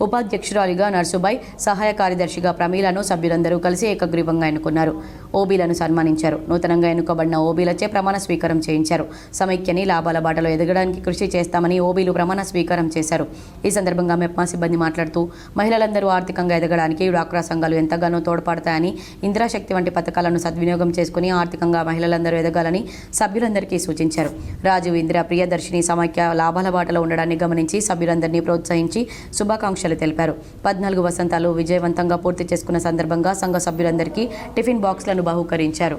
ఉపాధ్యక్షురాలిగా నర్సుబాయ్, సహాయ కార్యదర్శిగా ప్రమీలను సభ్యులందరూ కలిసి ఏకగ్రీవంగా ఎన్నుకున్నారు. ఓబీలను సన్మానించారు. నూతనంగా ఎన్నుకోబడిన ఓబీలచే ప్రమాణ స్వీకారం చేయించారు. సమైక్యని లాభాల బాటలో ఎదగడానికి కృషి చేస్తామని ఓబీలు ప్రమాణ స్వీకారం చేశారు. ఈ సందర్భంగా మెప్మా సిబ్బంది మాట్లాడుతూ మహిళలందరూ ఆర్థికంగా ఎదగడానికి డ్వాక్రా సంఘాలు ఎంతగానో తోడ్పడతాయని, ఇందిరాశక్తి వంటి పథకాలను సద్వినియోగం చేసుకుని ఆర్థికంగా మహిళలందరూ ఎదగాలని సభ్యులందరికీ సూచించారు. రాజీవ్ ఇందిరా ప్రియదర్శిని సమైక్య లాభాల బాటలో ఉండడాన్ని గమనించి సభ్యులందరినీ ప్రోత్సహించి శుభాకాంక్షలు తెలిపారు. 14 వసంతాలు విజయవంతంగా పూర్తి చేసుకున్న సందర్భంగా సంఘ సభ్యులందరికీ టిఫిన్ బాక్స్లను బహూకరించారు.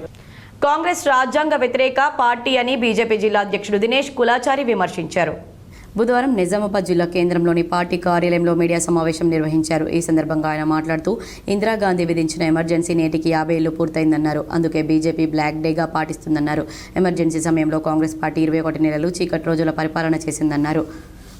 కాంగ్రెస్ రాజ్యాంగ వ్యతిరేక పార్టీ అని బీజేపీ జిల్లా అధ్యక్షుడు దినేష్ కులాచారి విమర్శించారు. బుధవారం నిజామాబాద్ జిల్లా కేంద్రంలోని పార్టీ కార్యాలయంలో మీడియా సమావేశం నిర్వహించారు. ఈ సందర్భంగా ఆయన మాట్లాడుతూ ఇందిరాగాంధీ విధించిన ఎమర్జెన్సీ నేటికి 50 ఏళ్లు పూర్తయిందన్నారు. అందుకే బీజేపీ బ్లాక్ డేగా పాటిస్తుందన్నారు. ఎమర్జెన్సీ సమయంలో కాంగ్రెస్ పార్టీ 21 నెలలు చీకటి రోజుల పరిపాలన చేసిందన్నారు.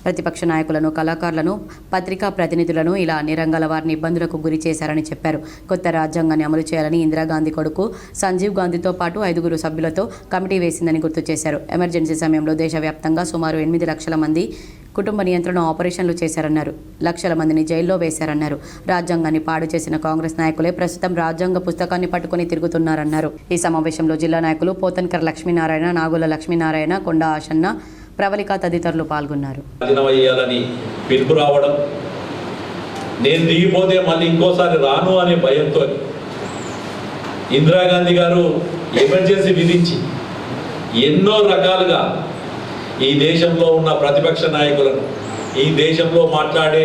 ప్రతిపక్ష నాయకులను, కళాకారులను, పత్రికా ప్రతినిధులను ఇలా అన్ని రంగాల వారిని ఇబ్బందులకు గురి చేశారని చెప్పారు. కొత్త రాజ్యాంగాన్ని అమలు చేయాలని ఇందిరాగాంధీ కొడుకు సంజీవ్ గాంధీతో పాటు 5 సభ్యులతో కమిటీ వేసిందని గుర్తు చేశారు. ఎమర్జెన్సీ సమయంలో దేశవ్యాప్తంగా సుమారు 8 లక్షల మంది కుటుంబ నియంత్రణ ఆపరేషన్లు చేశారన్నారు. లక్షల మందిని జైల్లో వేశారన్నారు. రాజ్యాంగాన్ని పాడు చేసిన కాంగ్రెస్ నాయకులే ప్రస్తుతం రాజ్యాంగ పుస్తకాన్ని పట్టుకుని తిరుగుతున్నారన్నారు. ఈ సమావేశంలో జిల్లా నాయకులు పోతన్కర్ లక్ష్మీనారాయణ, నాగుల లక్ష్మీనారాయణ, కొండ ఆశన్న, ప్రవళిక తదితరులు పాల్గొన్నారు. పిలుపు రావడం, నేను దిగిపోతే మళ్ళీ ఇంకోసారి రాను అనే భయంతో ఇందిరాగాంధీ గారు ఎమర్జెన్సీ విధించి ఎన్నో రకాలుగా ఈ దేశంలో ఉన్న ప్రతిపక్ష నాయకులను, ఈ దేశంలో మాట్లాడే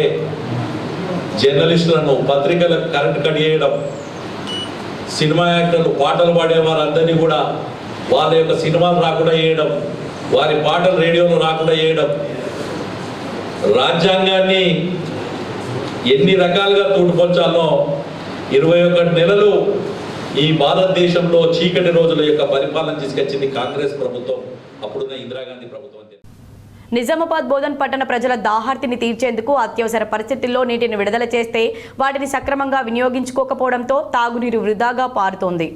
జర్నలిస్టులను, పత్రికలకు కరెంట్ కట్ చేయడం, సినిమా యాక్టర్లు, పాటలు పాడే వారందరినీ కూడా వాళ్ళ యొక్క సినిమాలు రాకుండా చేయడం, వారి పాటలు రేడియోలో రాకుండా చేయడం, రాజ్యాంగాన్ని ఎన్ని రకాలుగా తోడ్పొంచాలో 21 నెలలు ఈ భారతదేశంలో చీకటి రోజుల యొక్క పరిపాలన తీసుకొచ్చింది కాంగ్రెస్ ప్రభుత్వం, అప్పుడున్న ఇందిరాగాంధీ ప్రభుత్వం. నిజామాబాద్ బోధన్ పట్టణ ప్రజల దాహార్తిని తీర్చేందుకు అత్యవసర పరిస్థితుల్లో నీటిని విడుదల చేస్తే వాటిని సక్రమంగా వినియోగించుకోకపోవడంతో తాగునీరు వృధాగా పారుతోంది.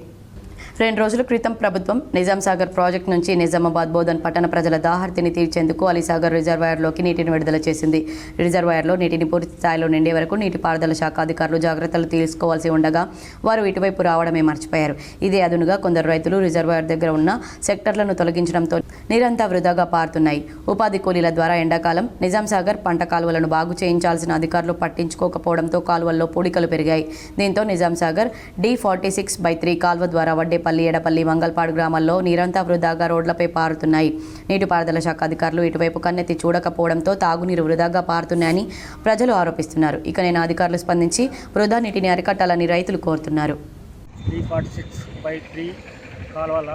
2 రోజుల క్రితం ప్రభుత్వం నిజాం సాగర్ ప్రాజెక్టు నుంచి నిజామాబాద్ బోధన్ పట్టణ ప్రజల దాహర్తిని తీర్చేందుకు అలీసాగర్ రిజర్వాయర్లోకి నీటిని విడుదల చేసింది. రిజర్వాయర్లో నీటిని పూర్తి స్థాయిలో నిండే వరకు నీటిపారుదల శాఖ అధికారులు జాగ్రత్తలు తీసుకోవాల్సి ఉండగా వారు ఇటువైపు రావడమే మర్చిపోయారు. ఇదే అదునుగా కొందరు రైతులు రిజర్వాయర్ దగ్గర ఉన్న సెక్టర్లను తొలగించడంతో నీరంతా వృధాగా పారుతున్నాయి. ఉపాధి కూలీల ద్వారా ఎండాకాలం నిజాం సాగర్ పంట కాలువలను బాగు చేయించాల్సిన అధికారులు పట్టించుకోకపోవడంతో కాలువల్లో పూడికలు పెరిగాయి. దీంతో నిజాం సాగర్ D46/3 కాల్వ ద్వారా వడ్డేపల్లి, ఎడపల్లి, మంగల్పాడు గ్రామాల్లో నీరంతా వృధాగా రోడ్లపై పారుతున్నాయి. నీటిపారుదల శాఖ అధికారులు ఇటువైపు కన్నెత్తి చూడకపోవడంతో తాగునీరు వృధాగా పారుతున్నాయని ప్రజలు ఆరోపిస్తున్నారు. ఇకనైనా అధికారులు స్పందించి వృధా నీటిని అరికట్టాలని రైతులు కోరుతున్నారు. D46/3 కాలువల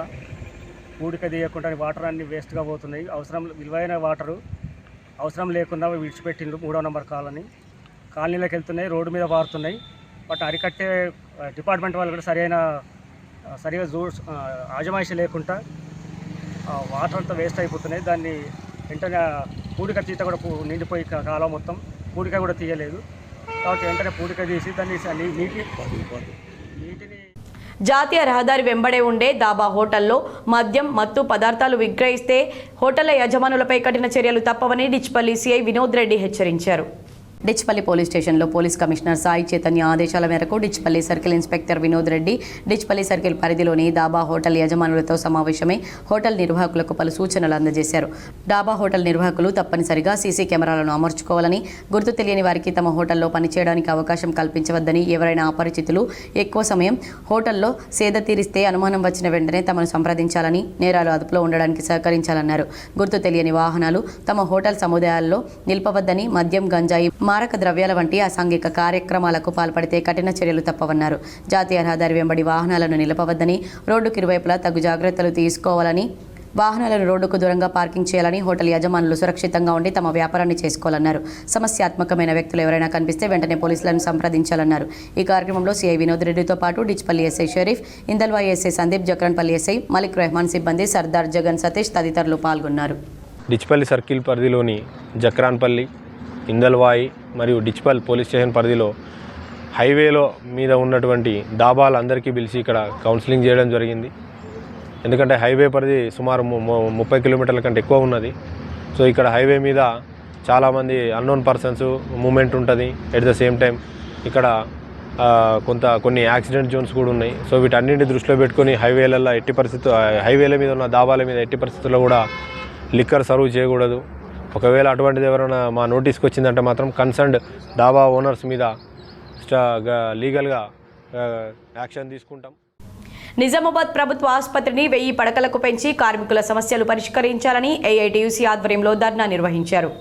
పూడిక తీయకుండా వాటర్ అన్ని వేస్ట్గా పోతున్నాయి. విలువైన వాటరు అవసరం లేకుండా విడిచిపెట్టిండ్రు 3వ నంబర్ కాలనీలోకి వెళ్తున్నాయి, రోడ్డు మీద పారుతున్నాయి. బట్ అరికట్టే డిపార్ట్మెంట్ వాళ్ళు కూడా సరిగా ఆజమాయిషి లేకుండా వాటర్ అంతా వేస్ట్ అయిపోతున్నాయి. దాన్ని వెంటనే పూడిక తీత కూడా నిండిపోయి కాలం మొత్తం పూడిక కూడా తీయలేదు. కాబట్టి వెంటనే పూడిక తీసి దాన్ని నీటిని జాతీయ రహదారి వెంబడే ఉండే దాబా హోటల్లో మద్యం, మత్తు పదార్థాలు విక్రయిస్తే హోటళ్ల యజమానులపై కఠిన చర్యలు తప్పవని డిచ్పల్లి సిఐ వినోద్ రెడ్డి హెచ్చరించారు. డిచ్పల్లి పోలీస్ స్టేషన్లో పోలీస్ కమిషనర్ సాయి చైతన్య ఆదేశాల మేరకు Dichpally circle inspector Vinod Reddy Dichpally circle పరిధిలోని డాబా హోటల్ యజమానులతో సమావేశమై హోటల్ నిర్వాహకులకు పలు సూచనలు అందజేశారు. డాబా హోటల్ నిర్వాహకులు తప్పనిసరిగా సీసీ కెమెరాలను అమర్చుకోవాలని, గుర్తు తెలియని వారికి తమ హోటల్లో పనిచేయడానికి అవకాశం కల్పించవద్దని, ఎవరైనా అపరిచితులు ఎక్కువ సమయం హోటల్లో సేద తీరిస్తే అనుమానం వచ్చిన వెంటనే తమను సంప్రదించాలని, నేరాలు అదుపులో ఉండడానికి సహకరించాలన్నారు. గుర్తు తెలియని వాహనాలు తమ హోటల్ సముదాయాల్లో నిల్పవద్దని, మద్యం, గంజాయి, మారక ద్రవ్యాల వంటి అసాంఘిక కార్యక్రమాలకు పాల్పడితే కఠిన చర్యలు తప్పవన్నారు. జాతీయ రహదారి వెంబడి వాహనాలను నిలపవద్దని, రోడ్డుకి ఇరువైపులా తగు జాగ్రత్తలు తీసుకోవాలని, వాహనాలను రోడ్డుకు దూరంగా పార్కింగ్ చేయాలని, హోటల్ యజమానులు సురక్షితంగా ఉండి తమ వ్యాపారాన్ని చేసుకోవాలన్నారు. సమస్యాత్మకమైన వ్యక్తులు ఎవరైనా కనిపిస్తే వెంటనే పోలీసులను సంప్రదించాలన్నారు. ఈ కార్యక్రమంలో సిఐ వినోద్ రెడ్డితో పాటు Dichpally SI Sharif, Indalwai SI Sandeep, Jakranpally SI Malik Rehman సిబ్బంది, సర్దార్ జగన్ సతీష్ తదితరులు పాల్గొన్నారు. డిచ్పల్లి సర్కిల్ పరిధిలోని జక్రాన్పల్లి, ఇందల్వాయి మరియు డిచ్పల్ పోలీస్ స్టేషన్ పరిధిలో హైవేలో మీద ఉన్నటువంటి డాబాలందరికీ పిలిచి ఇక్కడ కౌన్సిలింగ్ చేయడం జరిగింది. ఎందుకంటే హైవే పరిధి సుమారు 30 కిలోమీటర్ల కంటే ఎక్కువ ఉన్నది. సో ఇక్కడ హైవే మీద చాలామంది అన్నోన్ పర్సన్స్ మూమెంట్ ఉంటుంది. ఎట్ ద సేమ్ టైం ఇక్కడ కొన్ని యాక్సిడెంట్ జోన్స్ కూడా ఉన్నాయి. సో వీటన్నింటిని దృష్టిలో పెట్టుకొని హైవేల మీద ఉన్న డాబాల మీద ఎట్టి పరిస్థితుల్లో కూడా లిక్కర్ సర్వ్ చేయకూడదు. ఒకవేళ అటువంటిది ఎవరైనా మా నోటీస్కి వచ్చిందంటే మాత్రం కన్సర్న్డ్ డాబా ఓనర్స్ మీద లీగల్గా యాక్షన్ తీసుకుంటాం. నిజామాబాద్ ప్రభుత్వ ఆసుపత్రిని 1000 పడకలకు పెంచి కార్మికుల సమస్యలు పరిష్కరించాలని ఏఐటీయూసీ ఆధ్వర్యంలో ధర్నా నిర్వహించారు.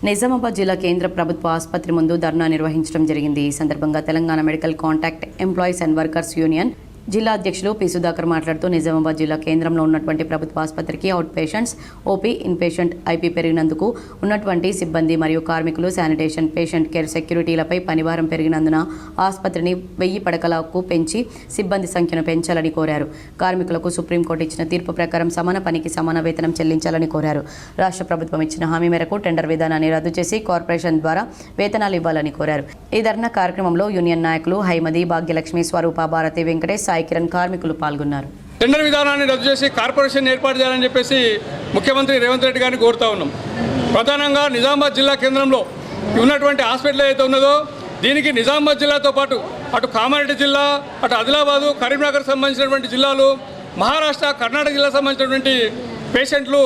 నిజామాబాద్ జిల్లా కేంద్ర ప్రభుత్వ ఆసుపత్రి ముందు ధర్నా నిర్వహించడం జరిగింది. ఈ సందర్భంగా Telangana medical contract employees and workers union జిల్లా అధ్యక్షులు పి సుధాకర్ మాట్లాడుతూ నిజామాబాద్ జిల్లా కేంద్రంలో ఉన్నటువంటి ప్రభుత్వ ఆసుపత్రికి out patients, OP, inpatient, IP పెరిగినందుకు ఉన్నటువంటి సిబ్బంది మరియు కార్మికులు, శానిటేషన్, పేషెంట్ కేర్, సెక్యూరిటీలపై పనిభారం పెరిగినందున ఆసుపత్రిని 1000 పడకలకు పెంచి సిబ్బంది సంఖ్యను పెంచాలని కోరారు. కార్మికులకు సుప్రీంకోర్టు ఇచ్చిన తీర్పు ప్రకారం సమాన పనికి సమాన వేతనం చెల్లించాలని కోరారు. రాష్ట్ర ప్రభుత్వం ఇచ్చిన హామీ మేరకు టెండర్ విధానాన్ని రద్దు చేసి కార్పొరేషన్ ద్వారా వేతనాలు ఇవ్వాలని కోరారు. ఈ ధర్నా కార్యక్రమంలో యూనియన్ నాయకులు హైమది, భాగ్యలక్ష్మి, స్వరూప, భారతి, వెంకటేష్, సాయి కిరణ్, కార్మికులు పాల్గొన్నారు. టెండర్ విధానాన్ని రద్దు చేసి కార్పొరేషన్ ఏర్పాటు చేయాలని చెప్పేసి ముఖ్యమంత్రి రేవంత్ రెడ్డి గారిని కోరుతా ఉన్నాం. ప్రధానంగా నిజామాబాద్ జిల్లా కేంద్రంలో ఉన్నటువంటి హాస్పిటల్ ఏదైతే ఉన్నదో దీనికి నిజామాబాద్ జిల్లాతో పాటు అటు కామారెడ్డి జిల్లా, అటు ఆదిలాబాదు, కరీంనగర్ సంబంధించినటువంటి జిల్లాలు, మహారాష్ట్ర, కర్ణాటక జిల్లా సంబంధించినటువంటి పేషెంట్లు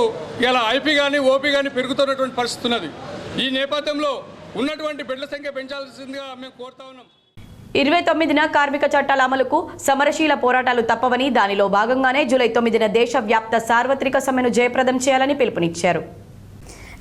ఇలా ఐపీ కానీ ఓపీ కానీ పెరుగుతున్నటువంటి పరిస్థితి ఉన్నది. ఈ నేపథ్యంలో ఉన్నటువంటి బెడ్ల సంఖ్య పెంచాల్సిందిగా మేము కోరుతా ఉన్నాం. 29న కార్మిక చట్టాల అమలుకు సమరశీల పోరాటాలు తప్పవని, దానిలో భాగంగానే జూలై 9న దేశవ్యాప్త సార్వత్రిక సమ్మెను జయప్రదం చేయాలని పిలుపునిచ్చారు.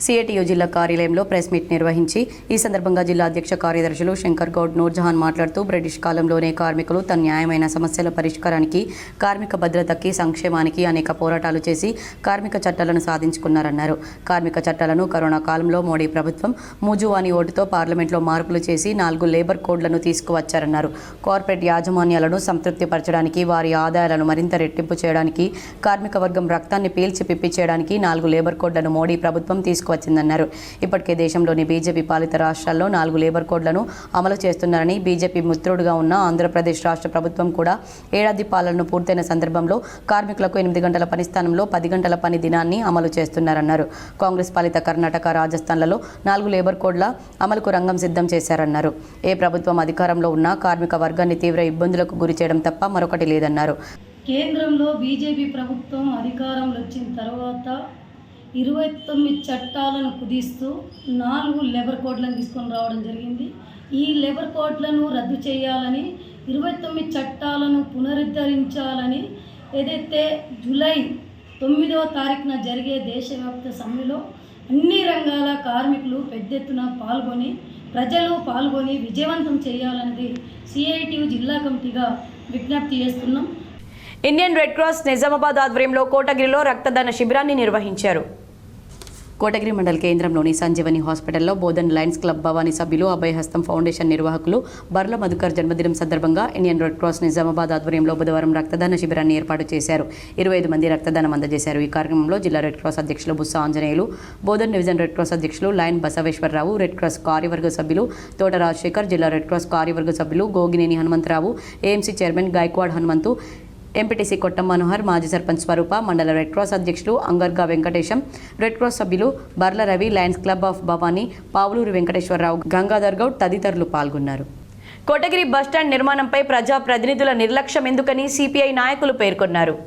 సిఐటియు జిల్లా కార్యాలయంలో ప్రెస్ మీట్ నిర్వహించి ఈ సందర్భంగా జిల్లా అధ్యక్ష కార్యదర్శులు శంకర్ గౌడ్, నూర్జహాన్ మాట్లాడుతూ బ్రిటిష్ కాలంలోనే కార్మికులు తన న్యాయమైన సమస్యల పరిష్కారానికి, కార్మిక భద్రతకి, సంక్షేమానికి అనేక పోరాటాలు చేసి కార్మిక చట్టాలను సాధించుకున్నారన్నారు. కార్మిక చట్టాలను కరోనా కాలంలో మోడీ ప్రభుత్వం మూజువాని ఓటుతో పార్లమెంట్లో మార్పులు చేసి 4 లేబర్ కోడ్లను తీసుకువచ్చారన్నారు. కార్పొరేట్ యాజమాన్యాలను సంతృప్తిపరచడానికి, వారి ఆదాయాలను మరింత రెట్టింపు చేయడానికి, కార్మిక వర్గం రక్తాన్ని పీల్చి పిప్పి చేయడానికి 4 లేబర్ కోడ్లను మోడీ ప్రభుత్వం తీసుకు తీసుకువచ్చిందన్నారు. ఇప్పటికే దేశంలోని బీజేపీ పాలిత రాష్ట్రాల్లో 4 లేబర్ కోడ్లను అమలు చేస్తున్నారని, బీజేపీ మిత్రుడుగా ఉన్న ఆంధ్రప్రదేశ్ రాష్ట్ర ప్రభుత్వం కూడా ఏడాది పాలనను పూర్తయిన సందర్భంలో కార్మికులకు 8 గంటల పని స్థానంలో 10 గంటల పని దినాన్ని అమలు చేస్తున్నారన్నారు. కాంగ్రెస్ పాలిత కర్ణాటక, రాజస్థాన్లలో 4 లేబర్ కోడ్ల అమలుకు రంగం సిద్ధం చేశారన్నారు. ఏ ప్రభుత్వం అధికారంలో ఉన్నా కార్మిక వర్గాన్ని తీవ్ర ఇబ్బందులకు గురి చేయడం తప్ప మరొకటి లేదన్నారు. కేంద్రంలో బీజేపీ ప్రభుత్వం అధికారంలో వచ్చిన తర్వాత 29 చట్టాలను కుదిస్తూ 4 లేబర్ కోడ్లను తీసుకొని రావడం జరిగింది. ఈ లేబర్ కోడ్లను రద్దు చేయాలని, 29 చట్టాలను పునరుద్ధరించాలని ఏదైతే జూలై 9వ తారీఖున జరిగే దేశవ్యాప్త సమ్మెలో అన్ని రంగాల కార్మికులు పెద్ద ఎత్తున ప్రజలు పాల్గొని విజయవంతం చేయాలన్నది సిఐటియు జిల్లా కమిటీగా విజ్ఞప్తి చేస్తున్నాం. ఇండియన్ రెడ్ క్రాస్ నిజామాబాద్ ఆధ్వర్యంలో కోటగిరిలో రక్తదాన శిబిరాన్ని నిర్వహించారు. కోటగిరి మండల కేంద్రంలోని సంజీవని హాస్పిటల్లో బోధన్ లయన్స్ క్లబ్ భవానీ సభ్యులు, అభయహస్తం ఫౌండేషన్ నిర్వాహకులు బర్ల మధుకర్ జన్మదినం సందర్భంగా ఇండియన్ రెడ్ క్రాస్ నిజామాబాద్ ఆధ్వర్యంలో బుధవారం రక్తదాన శిబిరాన్ని ఏర్పాటు చేశారు. 25 మంది రక్తదానం అందజేశారు. ఈ కార్యక్రమంలో జిల్లా రెడ్ క్రాస్ అధ్యక్షులు Bussa Anjaneyulu, Bodhan division red cross అధ్యక్షులు లయన్ బసవేశ్వరరావు, రెడ్ క్రాస్ కార్యవర్గ సభ్యులు తోట రాజశేఖర్, జిల్లా రెడ్ క్రాస్ కార్యవర్గ సభ్యులు Gogineni Hanumantharao, AMC chairman Gaikwad Hanumanthu, MPTC Kottam Manohar, మాజీ సర్పంచ్ స్వరూప, మండల రెడ్ క్రాస్ అధ్యక్షులు అంగర్గా వెంకటేశం, రెడ్ క్రాస్ సభ్యులు Barla Ravi, lions club of Bhavani, Pavuluru Venkateswararao, Gangadhar Goud తదితరులు పాల్గొన్నారు. కోటగిరి బస్టాండ్ నిర్మాణంపై ప్రజా ప్రతినిధుల నిర్లక్ష్యం ఎందుకని సిపిఐ నాయకులు పేర్కొన్నారు.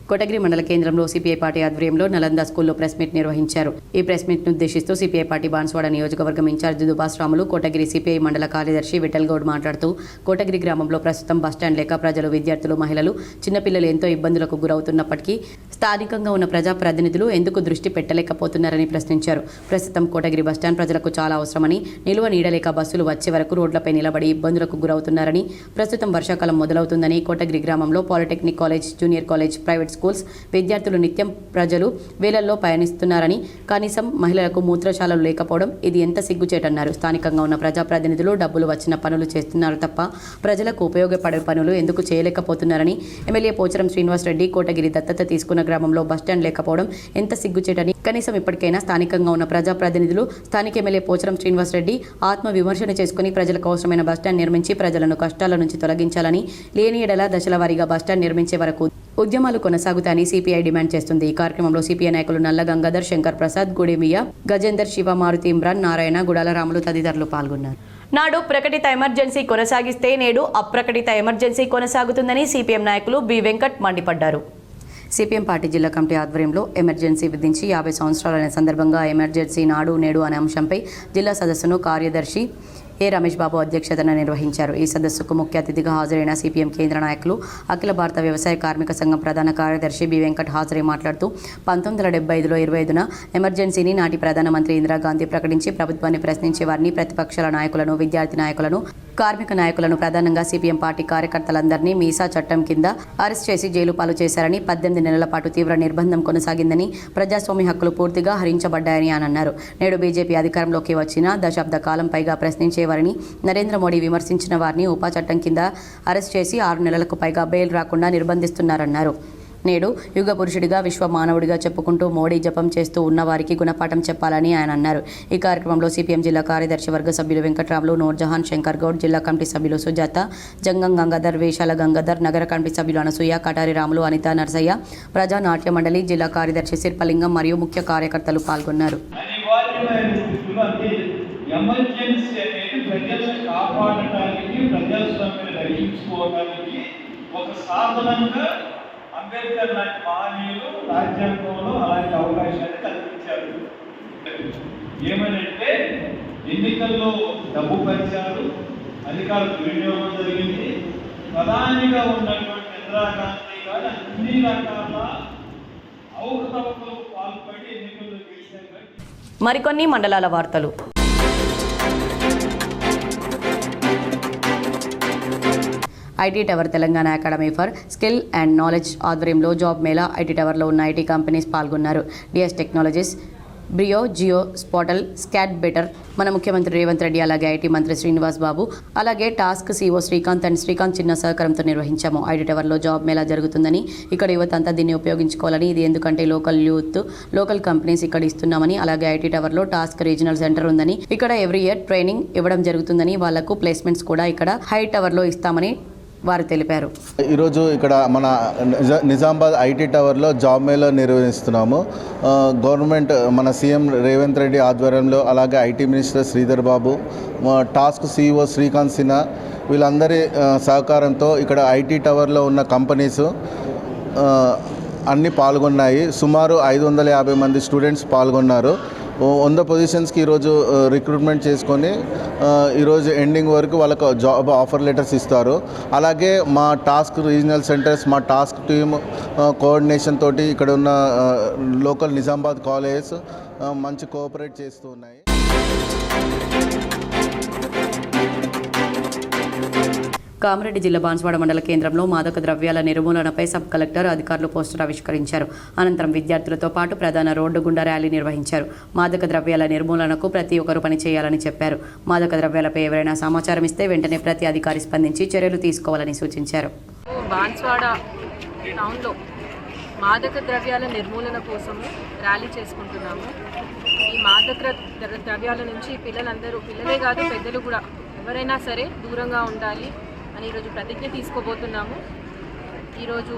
కోటగిరి మండల కేంద్రంలో సిపిఐ పార్టీ ఆధ్వర్యంలో నలంద స్కూల్లో ప్రెస్ మీట్ నిర్వహించారు. ఈ ప్రెస్ మీట్ను ఉద్దేశిస్తూ సిపిఐ పార్టీ బాన్స్వాడ నియోజకవర్గం ఇన్ఛార్జ్ దుబాస్ రాములు, కోటగిరి సిపిఐ మండల కార్యదర్శి విఠల్ గౌడ్ మాట్లాడుతూ, కోటగిరి గ్రామంలో ప్రస్తుతం బస్టాండ్ లేక ప్రజలు, విద్యార్థులు, మహిళలు, చిన్నపిల్లలు ఎంతో ఇబ్బందులకు గురవుతున్నప్పటికీ స్థానికంగా ఉన్న ప్రజా ప్రతినిధులు ఎందుకు దృష్టి పెట్టలేకపోతున్నారని ప్రశ్నించారు. ప్రస్తుతం కోటగిరి బస్టాండ్ ప్రజలకు చాలా అవసరమని, నిలువ నీడలేక బస్సులు వచ్చే వరకు రోడ్లపై నిలబడి ఇబ్బందులకు గురవుతున్నారని, ప్రస్తుతం వర్షాకాలం మొదలవుతుందని, కోటగిరి గ్రామంలో polytechnic college, junior college, private schools, విద్యార్థులు నిత్యం ప్రజలు వేలల్లో పయనిస్తున్నారని, కనీసం మహిళలకు మూత్రశాలలు లేకపోవడం ఇది ఎంత సిగ్గుచేటన్నారు. స్థానికంగా ఉన్న ప్రజాప్రతినిధులు డబ్బులు వచ్చిన పనులు చేస్తున్నారు తప్ప ప్రజలకు ఉపయోగపడే పనులు ఎందుకు చేయలేకపోతున్నారని ఎమ్మెల్యే పోచారం శ్రీనివాస్ రెడ్డి కోటగిరి దత్తత తీసుకున్న గ్రామంలో బస్టాండ్ లేకపోవడం ఎంత సిగ్గుచేటని, కనీసం ఇప్పటికైనా స్థానికంగా ఉన్న ప్రజాప్రతినిధులు స్థానిక ఎమ్మెల్యే పోచారం శ్రీనివాస్ రెడ్డి ఆత్మ విమర్శన చేసుకుని ప్రజలకు అవసరమైన బస్టాండ్ నిర్మించి ప్రజలను కష్టాల నుంచి తొలగించాలని, లేని ఎడల దశల వారీగా బస్టాండ్ నిర్మించే వరకు ఉద్యమాలు కొనసాగుతాయని సిపిఐ డిమాండ్ చేస్తుంది. ఈ కార్యక్రమంలో సిపిఐ నాయకులు నల్ల గంగాధర్, శంకర్ ప్రసాద్, గుడిమియా, గజేందర్, శివ, మారుతి, ఇమ్రాన్, నారాయణ, గుడాల రాములు తదితరులు పాల్గొన్నారు. నాడు ప్రకటిత ఎమర్జెన్సీ కొనసాగిస్తే నేడు అప్రకటిత ఎమర్జెన్సీ కొనసాగుతుందని సిపిఎం నాయకులు బి వెంకట్ మండిపడ్డారు. సిపిఎం పార్టీ జిల్లా కమిటీ ఆధ్వర్యంలో ఎమర్జెన్సీ విధించి 50 సంవత్సరాలైన సందర్భంగా ఎమర్జెన్సీ నాడు నేడు అనే అంశంపై జిల్లా సదస్సును కార్యదర్శి ఏ రమేష్ బాబు అధ్యక్షతన నిర్వహించారు. ఈ సదస్సుకు ముఖ్య అతిథిగా హాజరైన సిపిఎం కేంద్ర నాయకులు, అఖిల భారత వ్యవసాయ కార్మిక సంఘం ప్రధాన కార్యదర్శి బి వెంకట్ హాజరై మాట్లాడుతూ 1975లో 25న ఎమర్జెన్సీని నాటి ప్రధానమంత్రి ఇందిరాగాంధీ ప్రకటించి ప్రభుత్వాన్ని ప్రశ్నించే వారిని, ప్రతిపక్షాల నాయకులను, విద్యార్థి నాయకులను, కార్మిక నాయకులను, ప్రధానంగా సిపిఎం పార్టీ కార్యకర్తలందరినీ మీసా చట్టం కింద అరెస్ట్ చేసి జైలు పాలు చేశారని, 18 నెలల పాటు తీవ్ర నిర్బంధం కొనసాగిందని, ప్రజాస్వామ్య హక్కులు పూర్తిగా హరించబడ్డాయని అని అన్నారు. నేడు బీజేపీ అధికారంలోకి వచ్చిన దశాబ్ద కాలం పైగా ప్రశ్నించే వారిని, నరేంద్ర మోడీ విమర్శించిన వారిని ఉపా చట్టం కింద అరెస్ట్ చేసి 6 నెలలకు పైగా బెయిల్ రాకుండా నిర్బంధిస్తున్నారన్నారు. నేడు యుగ పురుషుడిగా, విశ్వ మానవుడిగా చెప్పుకుంటూ మోడీ జపం చేస్తూ ఉన్న వారికి గుణపాఠం చెప్పాలని ఆయన అన్నారు. ఈ కార్యక్రమంలో సిపిఎం జిల్లా కార్యదర్శి వర్గ సభ్యులు వెంకట్రాములు, నూర్జహాన్, శంకర్ గౌడ్, జిల్లా కమిటీ సభ్యులు సుజాత, జంగం గంగాధర్, వేషాల గంగాధర్, నగర కమిటీ సభ్యులు అనసూయ, కటారి రాములు, అనిత, నర్సయ్య, ప్రజా నాట్య మండలి జిల్లా కార్యదర్శి శిల్పలింగం మరియు ముఖ్య కార్యకర్తలు పాల్గొన్నారు. ఎమర్జెన్సీ అనేది ప్రజలను కాపాడటానికి, ప్రజాస్వామ్యాన్ని రక్షించుకోవడానికి ఒక సాధనంగా అంబేద్కర్ లాంటి మహనీయులు రాజ్యాంగంలో అలాంటి అవకాశాన్ని కల్పించారు. ఏమనంటే ఎన్నికల్లో డబ్బు పంచారు, అధికార దుర్వినియోగం జరిగింది, ప్రధానిగా ఉన్నటువంటి ఇందిరాగాంధీ గారు అన్ని రకాల అవకతవకలు పాల్పడి ఎన్నికల్లో గెలిచారు. మరికొన్ని మండలాల వార్తలు. IT tower Telangana academy for skill and knowledge ఆధ్వర్యంలో జాబ్ మేళా ఐటీ టవర్లో ఉన్న ఐటీ కంపెనీస్ పాల్గొన్నారు. డిఎస్ టెక్నాలజీస్, బ్రియో, జియో, స్పాటల్, స్కాట్ బెటర్, మన ముఖ్యమంత్రి రేవంత్ రెడ్డి, అలాగే ఐటీ మంత్రి శ్రీనివాస్ బాబు, అలాగే task CEO Srikanth and Srikanth చిన్న సహకారంతో నిర్వహించాము. ఐటీ టవర్లో జాబ్ మేళా జరుగుతుందని, ఇక్కడ యువత అంతా దీన్ని ఉపయోగించుకోవాలని, ఇది ఎందుకంటే లోకల్ యూత్, లోకల్ కంపెనీస్ ఇక్కడ ఇస్తున్నామని, అలాగే ఐటీ టవర్లో టాస్క్ రీజనల్ సెంటర్ ఉందని, ఇక్కడ ఎవ్రీ ఇయర్ ట్రైనింగ్ ఇవ్వడం జరుగుతుందని, వాళ్లకు ప్లేస్మెంట్స్ కూడా ఇక్కడ హై టవర్లో ఇస్తామని వారు తెలిపారు. ఈరోజు ఇక్కడ మన నిజామాబాద్ ఐటీ టవర్లో జాబ్ మేళా నిర్వహిస్తున్నాము. గవర్నమెంట్ మన సీఎం రేవంత్ రెడ్డి ఆధ్వర్యంలో, అలాగే IT minister Sridhar Babu, task CEO Srikanth Sinha వీళ్ళందరి సహకారంతో ఇక్కడ ఐటీ టవర్లో ఉన్న కంపెనీస్ అన్నీ పాల్గొన్నాయి. సుమారు 550 మంది స్టూడెంట్స్ పాల్గొన్నారు. 100 పొజిషన్స్కి ఈరోజు రిక్రూట్మెంట్ చేసుకొని ఈరోజు ఎండింగ్ వరకు వాళ్ళకు జాబ్ ఆఫర్ లెటర్స్ ఇస్తారు. అలాగే మా టాస్క్ రీజనల్ సెంటర్స్, మా టాస్క్ టీమ్ కోఆర్డినేషన్ తోటి ఇక్కడ ఉన్న లోకల్ నిజామాబాద్ కాలేజెస్ మంచి కోఆపరేట్ చేస్తూ ఉన్నాయి. కామారెడ్డి జిల్లా బాన్స్వాడ మండల కేంద్రంలో మాదక ద్రవ్యాల నిర్మూలనపై సబ్ కలెక్టర్ అధికారులు పోస్టర్ ఆవిష్కరించారు. అనంతరం విద్యార్థులతో పాటు ప్రధాన రోడ్డు గుండా ర్యాలీ నిర్వహించారు. మాదక ద్రవ్యాల నిర్మూలనకు ప్రతి ఒక్కరూ పనిచేయాలని చెప్పారు. మాదక ద్రవ్యాలపై ఎవరైనా సమాచారం ఇస్తే వెంటనే ప్రతి అధికారి స్పందించి చర్యలు తీసుకోవాలని సూచించారు. బాన్స్వాడ టౌన్లో మాదక ద్రవ్యాల నిర్మూలన కోసము ర్యాలీ చేసుకుంటున్నాము. ఈ మాదక ద్రవ్యాల నుంచి పిల్లలే కాదు పెద్దలు కూడా ఎవరైనా సరే దూరంగా ఉండాలి అని ఈరోజు ప్రతిజ్ఞ తీసుకోబోతున్నాము. ఈరోజు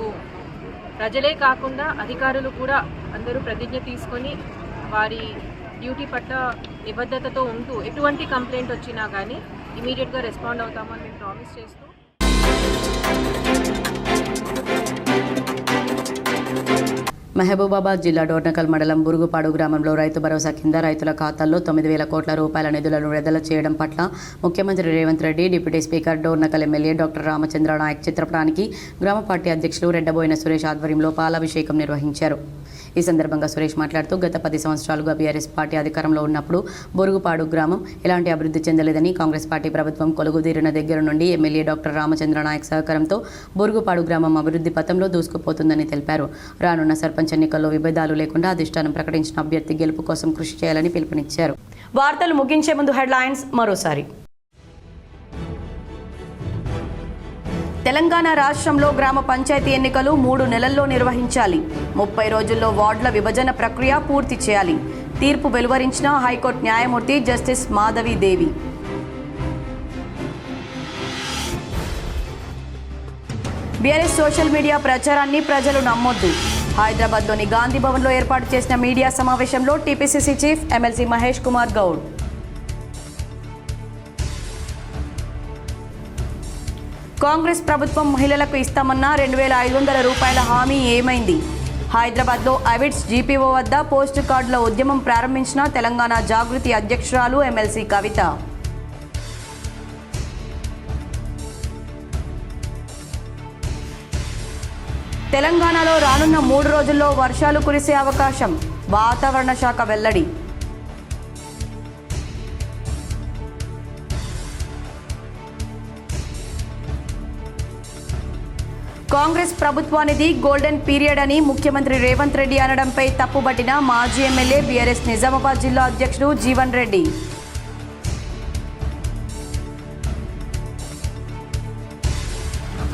ప్రజలే కాకుండా అధికారులు కూడా అందరూ ప్రతిజ్ఞ తీసుకొని వారి డ్యూటీ పట్ల నిబద్ధతతో ఉంటూ ఎటువంటి కంప్లైంట్ వచ్చినా కానీ ఇమీడియట్గా రెస్పాండ్ అవుతామని మేము ప్రామిస్ చేస్తూ మహబూబాబాద్ జిల్లా డోర్నకల్ మండలం బురుగుపాడు గ్రామంలో రైతు భరోసా కింద రైతుల ఖాతాల్లో 9,000 కోట్ల రూపాయల నిధులను విడుదల చేయడం పట్ల ముఖ్యమంత్రి Revanth Reddy, deputy speaker Dornakal MLA doctor Ramachandra Naik చిత్రపటానికి గ్రామ పార్టీ అధ్యక్షులు రెడ్డబోయిన సురేష్ ఆధ్వర్యంలో పాలాభిషేకం నిర్వహించారు. ఈ సందర్భంగా సురేష్ మాట్లాడుతూ గత 10 సంవత్సరాలుగా బీఆర్ఎస్ పార్టీ అధికారంలో ఉన్నప్పుడు బొరుగుపాడు గ్రామం ఎలాంటి అభివృద్ధి చెందలేదని, కాంగ్రెస్ పార్టీ ప్రభుత్వం కొలుగుదీరిన దగ్గర నుండి ఎమ్మెల్యే డాక్టర్ రామచంద్ర నాయక్ సహకారంతో బొరుగుపాడు గ్రామం అభివృద్ధి పథంలో దూసుకుపోతుందని తెలిపారు. రానున్న సర్పంచ్ ఎన్నికల్లో విభేదాలు లేకుండా అధిష్టానం ప్రకటించిన అభ్యర్థి గెలుపు కోసం కృషి చేయాలని పిలుపునిచ్చారు. వార్తలు ముగించే ముందు హెడ్లైన్స్ మరోసారి. తెలంగాణ రాష్ట్రంలో గ్రామ పంచాయతీ ఎన్నికలు 3 నెలల్లో నిర్వహించాలి. 30 రోజుల్లో వార్డుల విభజన ప్రక్రియ పూర్తి చేయాలి. తీర్పు వెలువరించిన హైకోర్టు న్యాయమూర్తి జస్టిస్ మాధవి దేవి. బీఆర్ఎస్ సోషల్ మీడియా ప్రచారాన్ని ప్రజలు నమ్మొద్దు. హైదరాబాద్లోని గాంధీ భవన్లో ఏర్పాటు చేసిన మీడియా సమావేశంలో TPCC chief MLC Mahesh Kumar Goud. Congress ప్రభుత్వం మహిళలకు ఇస్తామన్న 2,500 రూపాయల హామీ ఏమైంది? హైదరాబాద్లో అవిడ్స్ జీపీఓ వద్ద పోస్టు కార్డుల ఉద్యమం ప్రారంభించిన తెలంగాణ జాగృతి అధ్యక్షురాలు ఎమ్మెల్సీ కవిత. తెలంగాణలో రానున్న 3 రోజుల్లో వర్షాలు కురిసే అవకాశం, వాతావరణ శాఖ వెల్లడి. కాంగ్రెస్ ప్రభుత్వానిది గోల్డెన్ పీరియడ్ అని ముఖ్యమంత్రి రేవంత్ రెడ్డి అనడంపై తప్పుబట్టిన మాజీ ఎమ్మెల్యే బీఆర్ఎస్ నిజామాబాద్ జిల్లా అధ్యక్షుడు జీవన్ రెడ్డి.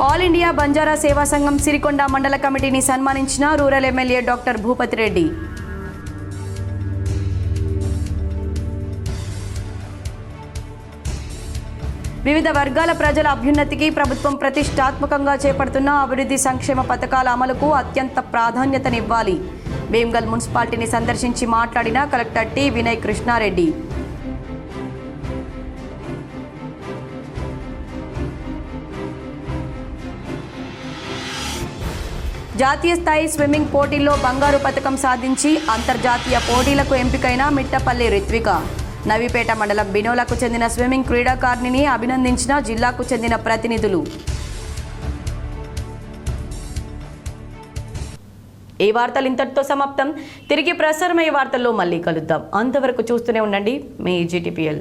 ఆల్ ఇండియా బంజారా సేవా సంఘం సిరికొండ మండల కమిటీని సన్మానించిన rural MLA doctor Bhupathi Reddy. వివిధ వర్గాల ప్రజల అభ్యున్నతికి ప్రభుత్వం ప్రతిష్టాత్మకంగా చేపడుతున్న అభివృద్ధి సంక్షేమ పథకాల అమలుకు అత్యంత ప్రాధాన్యతనివ్వాలి. భీమ్గల్ మున్సిపాలిటీని సందర్శించి మాట్లాడిన కలెక్టర్ టి వినయ్ కృష్ణారెడ్డి. జాతీయ స్థాయి స్విమ్మింగ్ పోటీల్లో బంగారు పతకం సాధించి అంతర్జాతీయ పోటీలకు ఎంపికైన మిట్టపల్లి రిత్విక. నవీపేట మండలం బినోలకు చెందిన స్విమ్మింగ్ క్రీడాకారిణిని అభినందించిన జిల్లాకు చెందిన ప్రతినిధులు. ఈ వార్తలు ఇంతటితో సమాప్తం. తిరిగి ప్రసారమయ్యే వార్తల్లో మళ్ళీ కలుద్దాం. అంతవరకు చూస్తూనే ఉండండి మీ GTPL.